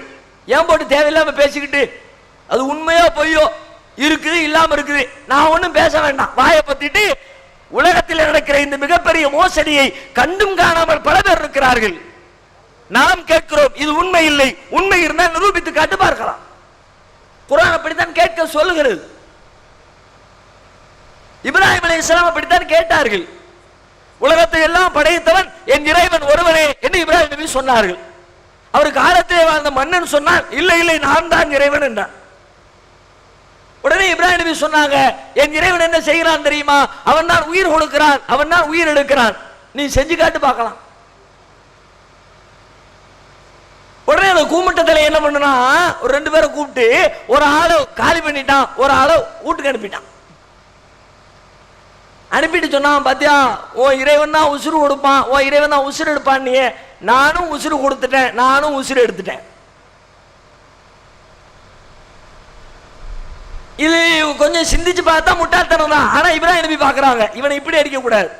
ஏன் போட்டு தேவையில்லாம பேசிக்கிட்டு? அது உண்மையோ பொய்யோ, இருக்குது இல்லாம இருக்குது, நான் ஒன்னும் பேச வேண்டாம். வாயை பத்திட்டு உலகத்தில் நடக்கிற இந்த மிகப்பெரிய மோசடியை கண்டும் காணாமல் பல பேர் இருக்கிறார்கள். நாம் கேட்கிறோம், இது உண்மை இல்லை, உண்மை இருந்தால் நிரூபித்து காட்டு பார்க்கலாம். குர்ஆன் அப்படித்தான் கேட்க சொல்லுகிறது. இப்ராஹிம் அலைஹிஸ்ஸலாம் அப்படித்தான் கேட்டார்கள். உலகத்தை எல்லாம் படைத்தவன் என் இறைவன் ஒருவனே என்று இப்ராஹிம் நபி சொன்னார்கள். அவர் காலத்திலே வாழ்ந்த மன்னன் சொன்னான், இல்லை இல்லை நான் தான் இறைவன் என்றான். உடனே இப்ராஹிம் நபி சொன்னாங்க, என் இறைவன் என்ன செய்கிறான் தெரியுமா? அவன் தான் உயிர் கொடுக்கிறான், அவன் தான் உயிர் எடுக்கிறான், நீ செஞ்சு காட்டு பார்க்கலாம். உடனே அந்த கூமுட்டத்தில் என்ன பண்ணா, ஒரு 2 பேரை கூப்பிட்டு ஒரு ஆளை காலி பண்ணிட்டான், ஒரு ஆளை வீட்டுக்கு அனுப்பிட்டான். அனுப்பிட்டு சொன்னான், பாத்தியா உன் இறைவன் தான் உசுறு கொடுப்பான், உன் இறைவன் தான் உசுறு எடுப்பான், நீ நானும் உசுறு கொடுத்துட்டேன், நானும் உசுறு எடுத்துட்டேன். இது கொஞ்சம் சிந்திச்சு பார்த்தா முட்டாள்தனம் தான். ஆனா இப்ராஹிம் நபி பாக்குறாங்க, இவனை இப்படி அடிக்க கூடாது,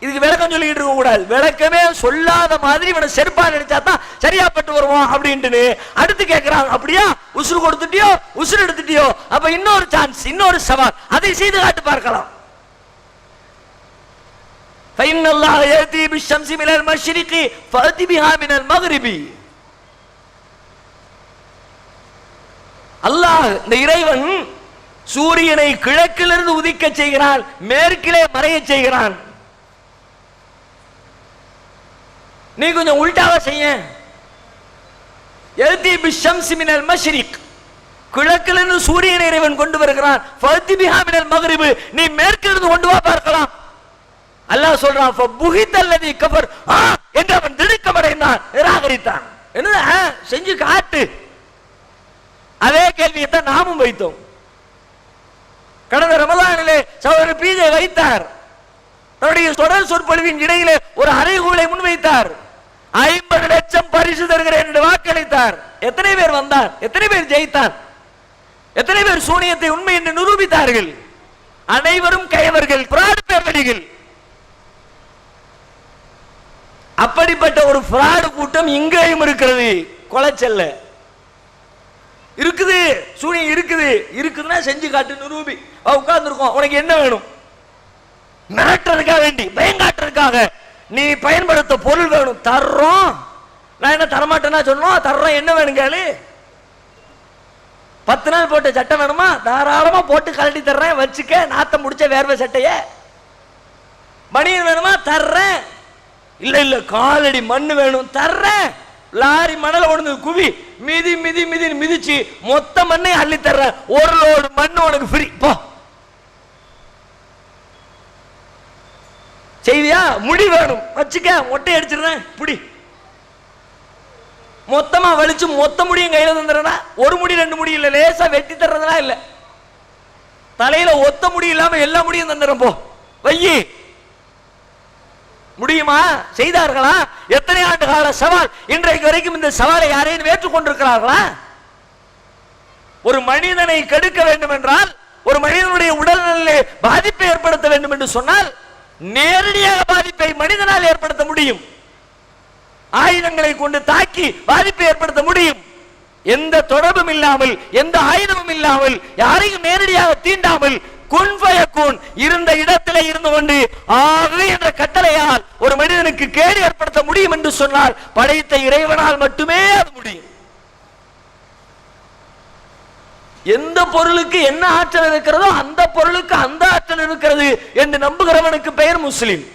இதுக்கு விளக்கம் சொல்லிக்கிட்டு இருக்க கூடாது, விளக்கமே சொல்லாத மாதிரி இவனை செருப்பா நினைச்சா தான் சரியாப்பட்டு வருவான் அப்படின்ட்டு அடுத்து கேட்கிறாங்க, அப்படியா உசுறு கொடுத்துட்டியோ, உசுறு எடுத்துட்டியோ, அப்ப இன்னொரு சான்ஸ், இன்னொரு சவால், அதை செய்து காட்டு பார்க்கலாம். فإن الله يأتي بالشمس من المشرق فأتي بها من المغرب. அல்லாஹ் இந்த இறைவன் சூரியனை கிழக்கிலிருந்து உதிக்க செய்கிறான், மேற்கிலே மறைய செய்கிறான். நீ கொஞ்சம் உல்டாவா செய்ய. யأتي بالشمس من المشرق, கிழக்கிலிருந்து சூரியனை இறைவன் கொண்டு வருகிறான். فأتي بها من المغرب, நீ மேற்கிலிருந்து கொண்டு வா பார்க்கலாம். அல்லாஹ் சொல்றான், ஃபபுஹிதல்லதி கஃபர், என்று அவன் திடுக்கமடைந்தான், நிராகரித்தான். என்ன செஞ்சு காட்டு. அதே கேள்வியை தான் நாமும் வைத்தோம். கடந்த ரமலானிலே சகோதரர் பீஜை வைத்தார். தன்னுடைய தொடர் சொற்பொழிவின் இடையிலே ஒரு அறைகூலை முன்வைத்தார். 50 லட்சம் பரிசு தருகிறேன் என்று வாக்களித்தார். எத்தனை பேர் வந்தார்? எத்தனை பேர் ஜெயித்தார்? எத்தனை பேர் சூனியத்தை உண்மை என்று நிரூபித்தார்கள்? அனைவரும் கயவர்கள், பிராடு பேர்வழிகள். அப்படிப்பட்ட ஒரு பிராடு கூட்டம் இங்கேயும் இருக்கிறது. கொலைச்சல்ல இருக்குது, சூனியம் இருக்குது. இருக்குதுன்னா செஞ்சு காட்டு, நிரூபி. உட்கார்ந்துருக்கோம், உனக்கு என்ன வேணும்? மிரட்டுறதுக்காக வேண்டி, பயங்காட்டுறதுக்காக நீ பயன்படுத்த பொருள் வேணும், தர்றோம். நான் என்ன தரமாட்டேன்னா சொன்னோம், தர்றோம். என்ன வேணும் கேளு. 10 நாள் போட்ட சட்டை வேணுமா? தாராளமா போட்டு கழட்டி தர்றேன், வச்சுக்க. நாத்தம் முடிச்ச வேர்வை சட்டைய. பனியன் வேணுமா? தர்றேன். இல்ல இல்ல காலடி மண்ணு வேணும், தர்றேன். லாரி மணல ஒண்ணு குவி, மிதி மிதி மிதி மிதிச்சு மொத்த மண்ணை அள்ளி தர்றேன். ஒரு லோடு மண்ணு உனக்கு ஃப்ரீ, போ. செய்வியா? முடி வேணும், வச்சுக்க, மொட்டை அடிச்சிடுறேன், புடி. மொத்தமா வலிச்சு மொத்த முடியும் கையில தந்துடுறா. ஒரு முடி 2 முடி இல்ல, லேசா வெட்டி தர்றதுலாம் இல்ல. தலையில ஒத்த முடி இல்லாம எல்லா முடியும் தந்துடுறேன், போ வையி. முடியுமா? செய்தார்களா? எத்தனை ஆண்டு கால சவால். இன்றைக்கு வரைக்கும் இந்த சவாலை யாரையும் ஏற்றுக்கொண்டிருக்கிறார்களா? ஒரு மனிதனை கெடுக்க வேண்டும் என்றால், ஒரு மனிதனுடைய உடல்நிலை பாதிப்பை ஏற்படுத்த வேண்டும் என்று சொன்னால், நேரடியாக பாதிப்பை மனிதனால் ஏற்படுத்த முடியும். ஆயுதங்களை கொண்டு தாக்கி பாதிப்பை ஏற்படுத்த முடியும். எந்த தொடர்பும் இல்லாமல், எந்த ஆயுதமும் இல்லாமல், யாரையும் நேரடியாக தீண்டாமல் குன் ஃபயகுன், இருந்த இடத்திலே இருந்து கொண்டு ஆகு என்ற கட்டளையால் ஒரு மனிதனுக்கு கேடு ஏற்படுத்த முடியும் என்று சொன்னால் படைத்த இறைவனால் மட்டுமே அது முடியும். எந்த பொருளுக்கு என்ன ஆற்றல் இருக்கிறதோ அந்த பொருளுக்கு அந்த ஆற்றல் இருக்கிறது என்று நம்புகிறவனுக்கு பெயர் முஸ்லிம்.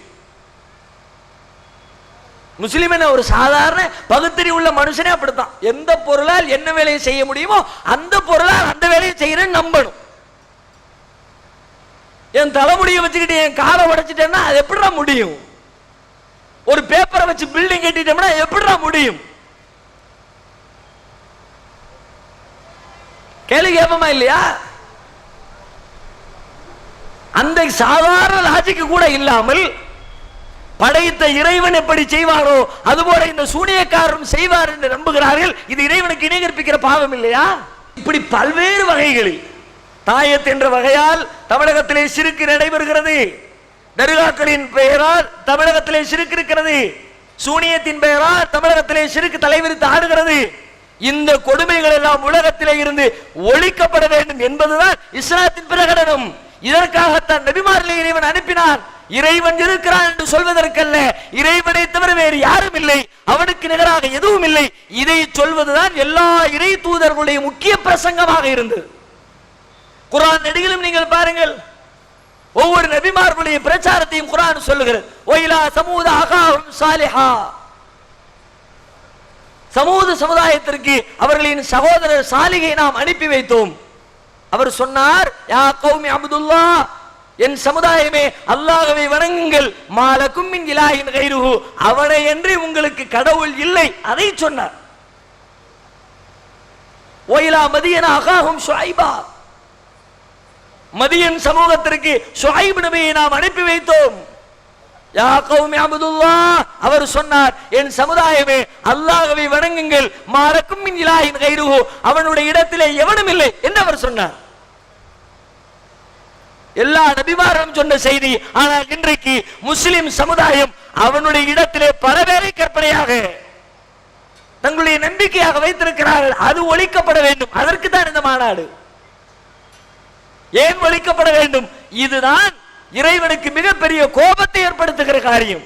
முஸ்லிம் என்ன, ஒரு சாதாரண பகுத்தறிவு உள்ள மனுஷனே அப்படித்தான். எந்த பொருளால் என்ன வேலையை செய்ய முடியுமோ அந்த பொருளால் அந்த வேலையை செய்யறேன்னு நம்பணும். என் தலைமுடியை வச்சுக்கிட்டு என் காலை உடைச்சிட்டேன்னா அது எப்படிடா முடியும்? ஒரு பேப்பரை வச்சு பில்டிங் கட்டிட்டோம்னா எப்படிடா முடியும்? கேள்வி கேட்போமா இல்லையா? அந்த சாதாரண லாஜிக்கு கூட இல்லாமல் படைத்த இறைவன் எப்படி செய்வாரோ அதுபோல இந்த சூனியக்காரரும் செய்வார் என்று நம்புகிறார்கள். இது இறைவனுக்கு இணை கற்பிக்கிற பாவம் இல்லையா? இப்படி பல்வேறு வகைகளில் தாயத் என்ற வகையால் தமிழகத்திலே சிறுக்கு நடைபெறுகிறது. தர்காக்களின் பெயரால் தமிழகத்திலே சிறுக்கு இருக்கிறது. சூனியத்தின் பெயரால் தமிழகத்திலே சிறுக்கு தலைவிரித்து ஆடுகிறது. இந்த கொடுமைகள் எல்லாம் உலகத்திலே இருந்து ஒழிக்கப்பட வேண்டும் என்பதுதான் இஸ்லாத்தின் பிரகடனம். இதற்காகத்தான் நபிமார்களை இறைவன் அனுப்பினார். இறைவன் இருக்கிறான் என்று சொல்வதற்கல்ல, இறைவனை தவிர வேறு யாரும் இல்லை, அவனுக்கு நிகராக எதுவும் இல்லை. இதை சொல்வதுதான் எல்லா இறை தூதர்களுடைய முக்கிய பிரசங்கமாக இருந்தது. குர்ஆன் நெடுகிலும் நீங்கள் பாருங்கள், ஒவ்வொரு நபிமார்களுடைய பிரச்சாரத்தையும் குர்ஆன் சொல்லுகிறது. ஒயிலா சமூத அகாஹும் சாலிஹா, சமூக சமுதாயத்திற்கு அவர்களின் சகோதரர் சாலிகை நாம் அனுப்பி வைத்தோம். அவர் சொன்னார், யா கௌமி அப்துல்லாஹ், என் சமுதாயமே அல்லாஹ்வை வணங்குங்கள், மாலக்கும் மின் இலாஹின் கைருஹு, அவனை என்று உங்களுக்கு கடவுள் இல்லை, அதை சொன்னார். ஒயிலா மதியன அகாஹும் ஷுஐபா, மதியன் சமூகத்திற்கு ஷுஐப் நபியை நாம் அனுப்பி வைத்தோம். யா கௌமி அப்துல்லாஹ், அவர் சொன்னார், என் சமுதாயமே அல்லாஹ்வை வணங்குங்கள், மாலக்கும் மின் இலாஹின் கைருஹு, அவனுடைய இடத்திலே எவனும் இல்லை என்று அவர் சொன்னார். எல்லா நபிமாரும் சொன்ன செய்தி. ஆனால் இன்றைக்கு முஸ்லிம் சமுதாயம் அவனுடைய இடத்திலே பலவேளை கற்பனையாக தங்களுடைய நம்பிக்கையாக வைத்திருக்கிறார்கள். அது ஒழிக்கப்பட வேண்டும். அதற்கு தான் இந்த மாநாடு. ஏன் ஒழிக்கப்பட வேண்டும்? இதுதான் இறைவனுக்கு மிகப்பெரிய கோபத்தை ஏற்படுத்துகிற காரியம்.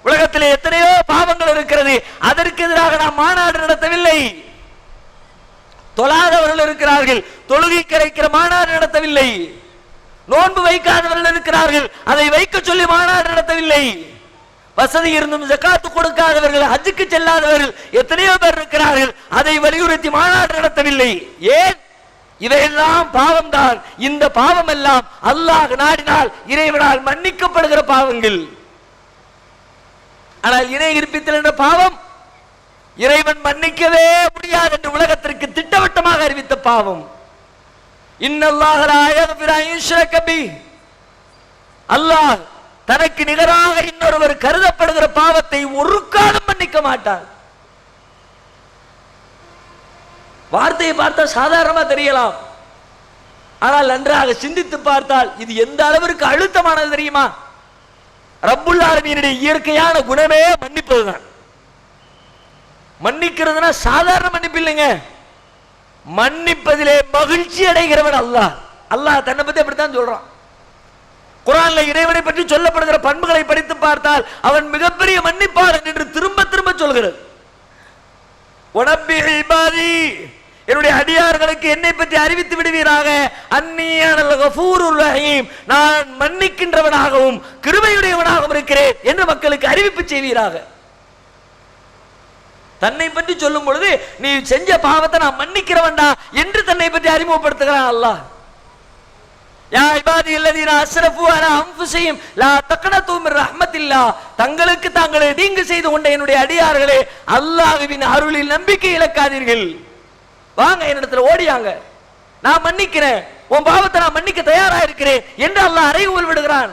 உலகத்திலே எத்தனையோ பாவங்கள் இருக்கிறது, அதற்கு எதிராக நாம் மாநாடு நடத்தவில்லை. தொழாதவர்கள் இருக்கிறார்கள், தொழுகை கரைக்கிற மாநாடு நடத்தவில்லை. நோன்பு வைக்காதவர்கள் இருக்கிறார்கள், அதை வைக்க சொல்லி மாநாடு நடத்தவில்லை. வசதி இருந்தும் ஜகாத்து கொடுக்காதவர்கள், ஹஜ்ஜுக்கு செல்லாதவர்கள் எத்தனையோ பேர் இருக்கிறார்கள், அதை வலியுறுத்தி மாநாடு நடத்தவில்லை. ஏன்? இவையெல்லாம் பாவம் தான். இந்த பாவம் எல்லாம் அல்லாஹ் நாடினால் இறைவனால் மன்னிக்கப்படுகிற பாவங்கள். ஆனால் இணை கற்பித்தல் என்ற பாவம் இறைவன் மன்னிக்கவே முடியாது என்று உலகத்திற்கு திட்டவட்டமாக அறிவித்த பாவம். இன்னல்லாஹ லா யக்ஃபிரு அன் யுஷ்ரக பிஹி, அல்லாஹ் தனக்கு நிகராக இன்னொருவர் கருதப்படுகிற பாவத்தை ஒரு காலம் மன்னிக்க மாட்டான். வார்த்தையை பார்த்தா சாதாரணமா தெரியலாம், ஆனால் நன்றாக சிந்தித்து பார்த்தால் இது எந்த அளவிற்கு அழுத்தமானது தெரியுமா? ரப்புல் ஆலமீனுடைய இயற்கையான குணமே மன்னிப்பதுதான். மன்னிக்கிறதுனா சாதாரண மன்னிப்பு இல்லைங்க, மன்னிப்பதிலே மகிழ்ச்சி அடைகிறவன் அல்லாஹ். அல்லாஹ் தன்னை பத்தி அப்படித்தான் சொல்றான். குர்ஆன்ல இறைவனை பற்றி சொல்லப்படுகிற பண்புகளை படித்து பார்த்தால் அவன் மிகப்பெரிய மன்னிப்பாளன் என்று திரும்ப திரும்ப சொல்கிறது. என்னுடைய அடியார்களுக்கு என்னை பற்றி அறிவித்து விடுவீராக, அன்னியானல் கஃபூருர் ரஹீம், நான் மன்னிக்கின்றவனாகவும் கிருபையுடையவனாகவும் இருக்கிறேன் என்று மக்களுக்கு அறிவிப்பு செய்வீராக. தன்னை பற்றி சொல்லும் பொழுது நீ செஞ்ச பாவத்தை நான் மன்னிக்கிறவன்டா என்று தன்னை பற்றி அறிமுகப்படுத்துகிறான் அல்லாஹ். யா இபாதி அல்லதீன அஸ்ரஃபு அலா அன்ஃபுஸிஹிம் லா தக்னது மின் ரஹ்மத்தில்லாஹ், தங்களுக்கு தாங்களே தீங்கு செய்து கொண்ட என்னுடைய அடியார்களே, அல்லாஹ்வின் அருளில் நம்பிக்கை இழக்காதீர்கள். வாங்க என்னிடத்துல ஓடியாங்க, நான் மன்னிக்கிறேன், உன் பாவத்தை நான் மன்னிக்க தயாரா இருக்கிறேன் என்று அல்லாஹ் அறைகூவல் விடுகிறான்.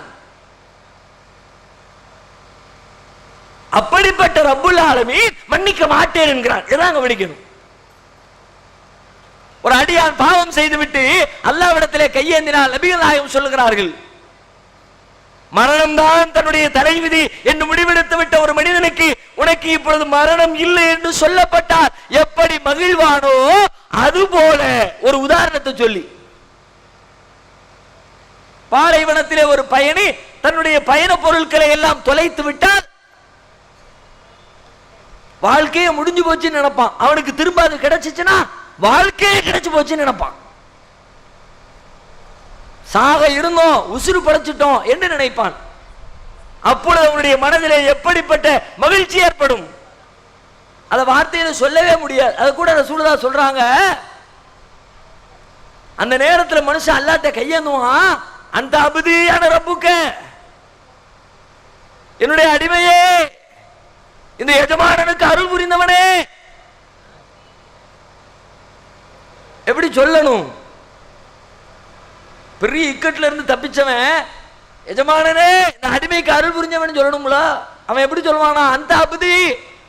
அப்படிப்பட்ட ரப்புல் ஆலமீன் மன்னிக்க மாட்டேன் என்கிறான். இதாங்க விடுக்கணும். ஒரு அடியான் பாவம் செய்துவிட்டு அல்லாஹ்விடத்திலே கையேந்தினால் நபிகள் நாயகம் சொல்லுகிறார்கள், மரணம்தான் தன்னுடைய தலைவிதி என்று முடிவெடுத்து விட்ட ஒரு மனிதனுக்கு உனக்கு இப்பொழுது மரணம் இல்லை என்று சொல்லப்பட்டால் எப்படி மகிழ்வானோ அதுபோல ஒரு உதாரணத்தை சொல்லி, பாலைவனத்திலே ஒரு பயணி தன்னுடைய பயண பொருட்களை எல்லாம் தொலைத்து விட்டால் வாழ்க்கையே முடிஞ்சு போச்சுன்னு நினைப்பான். அவனுக்கு திரும்ப அது கிடைச்சிச்சுன்னா வாழ்க்கையே கிடைச்சு போச்சுன்னு நினைப்பான். சாக இருந்தோம், உசுறு படைச்சிட்டோம் என்று நினைப்பான். அப்பொழுது அவனுடைய மனதிலே எப்படிப்பட்ட மகிழ்ச்சி ஏற்படும், அதை வார்த்தையில சொல்லவே முடியாது. அது கூட ரசூலுல்லாஹ் சொல்றாங்க, அந்த நேரத்தில் மனுஷன் அல்லாஹ்ட்ட கையேந்துவான், அந்த அபுதியான ரப்புக்க, என்னுடைய அடிமையே, இந்த எஜமானனுக்கு அருள் புரிந்தவனே. எப்படி சொல்லணும்? பெரிய இக்கட்ல இருந்து தப்பிச்சவன் எஜமானனே இந்த அடிமைக்கு அருள் புரிஞ்சவன் சொல்லணும்ல. அவன் எப்படி சொல்லுவானா, அந்த அபுதி,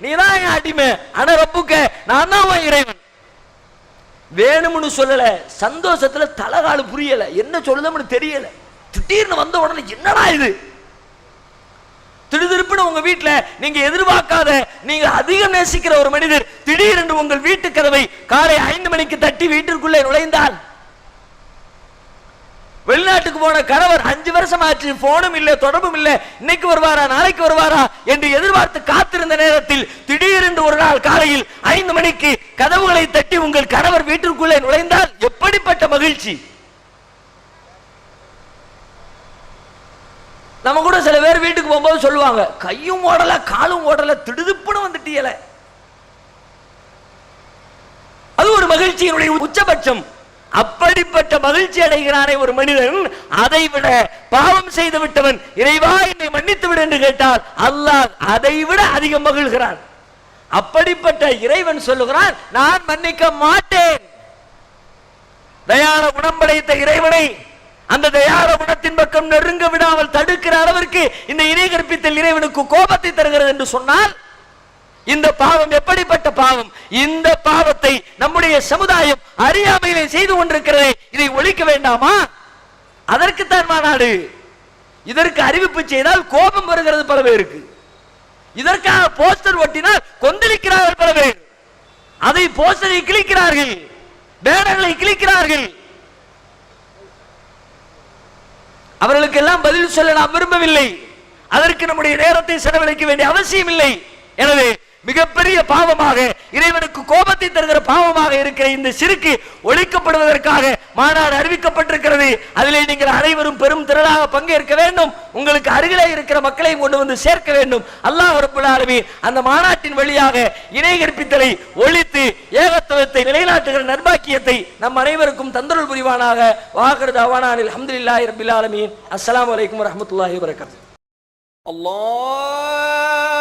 நீதான் என் அடிமை, ஆனா ரப்புக்க, நான் தான் உன் இறைவன். வேணும்னு சொல்லல, சந்தோஷத்துல தலகாலு புரியல, என்ன சொல்லுதுன்னு தெரியல. திடீர்னு வந்த உடனே என்னடா இது, திடுதிருப்புன்னு உங்க வீட்டுல நீங்க எதிர்பார்க்காத, நீங்க அதிகம் நேசிக்கிற ஒரு மனிதர் திடீரென்று உங்கள் வீட்டு கதவை காலை 5 மணிக்கு தட்டி வீட்டிற்குள்ளே நுழைந்தால், வெளிநாட்டுக்கு போன கணவர் 5 வருஷம் ஆச்சு, போனும் இல்ல, தொடர்பும் இல்ல, இன்னைக்கு வருவாரா நாளைக்கு வருவாரா என்று எதிர்பார்த்து காத்திருந்த நேரத்தில் திடீரென்று ஒரு நாள் காலையில் 5 மணிக்கு கதவுகளை தட்டி உங்கள் கணவர் வீட்டிற்குள்ளே நுழைந்தால் எப்படிப்பட்ட மகிழ்ச்சி. நம்ம கூட சில பேர் வீட்டுக்கு போகும்போது சொல்லுவாங்க, கையும் ஓடல காலும் ஓடல, திடுதுப்புன்னு வந்துட்டீல. அது ஒரு மகிழ்ச்சியினுடைய உச்சபட்சம். அப்படிப்பட்ட மகிழ்ச்சி அடைகிறானே ஒரு மனிதன், அதை விட பாவம் செய்து விட்டவன் இறைவா என்னை மன்னித்து விடு என்று கேட்டால் அல்லாஹ் அதை விட அதிகம் மகிழ்கிறான். அப்படிப்பட்ட இறைவன் சொல்லுகிறான், நான் மன்னிக்க மாட்டேன். தயார குணம் படைத்த இறைவனை அந்த தயார குணத்தின் பக்கம் நெருங்க விடாமல் தடுக்கிற அளவிற்கு இந்த இணை கற்பித்தல் இறைவனுக்கு கோபத்தை தருகிறது என்று சொன்னால், இந்த பாவம் எப்படிப்பட்ட பாவம்? இந்த பாவத்தை நம்முடைய சமுதாயம் அறியாமையிலே செய்து கொண்டிருக்கிறதே, இதை ஒழிக்க வேண்டாமா? அதற்குத்தான் மாநாடு. இதற்கு அறிவிப்பு செய்தால் கோபம் வருகிறது பல பேருக்கு. இதற்காக போஸ்டர் ஒட்டினால் கொந்தளிக்கிறார்கள் பல பேர். அதை போஸ்டரை கிழிக்கிறார்கள், பேனர்களை கிழிக்கிறார்கள். அவர்களுக்கெல்லாம் பதில் சொல்ல நாம் விரும்பவில்லை. அதற்கு நம்முடைய நேரத்தை செலவழிக்க வேண்டிய அவசியம் இல்லை. எனவே மிகப்பெரிய பாவமாக, இறைவனுக்கு கோபத்தை தருகிற பாவமாக இருக்கிற இந்த சிறுக்கு ஒழிக்கப்படுவதற்காக மாநாடு அறிவிக்கப்பட்டிருக்கிறது. அதிலே நீங்கள் அனைவரும் பெரும் திரளாக பங்கேற்க வேண்டும். உங்களுக்கு அருகிலே இருக்கிற மக்களையும் கொண்டு வந்து சேர்க்க வேண்டும். அல்லாஹ் ரப்பல் ஆலமீன் அந்த மாநாட்டின் வழியாக இணை கற்பித்தலை ஒழித்து ஏகத்துவத்தை நிலைநாட்டுகிற நற்பாக்கியத்தை நம் அனைவருக்கும் தந்தருள் புரிவானாக. வாஹிரு தஅவானா அல்ஹம்துலில்லாஹி ரப்பில் ஆலமீன். அஸ்ஸலாமு அலைக்கும் வரஹ்மத்துல்லாஹி வபரகாத்துஹு. அல்லாஹ்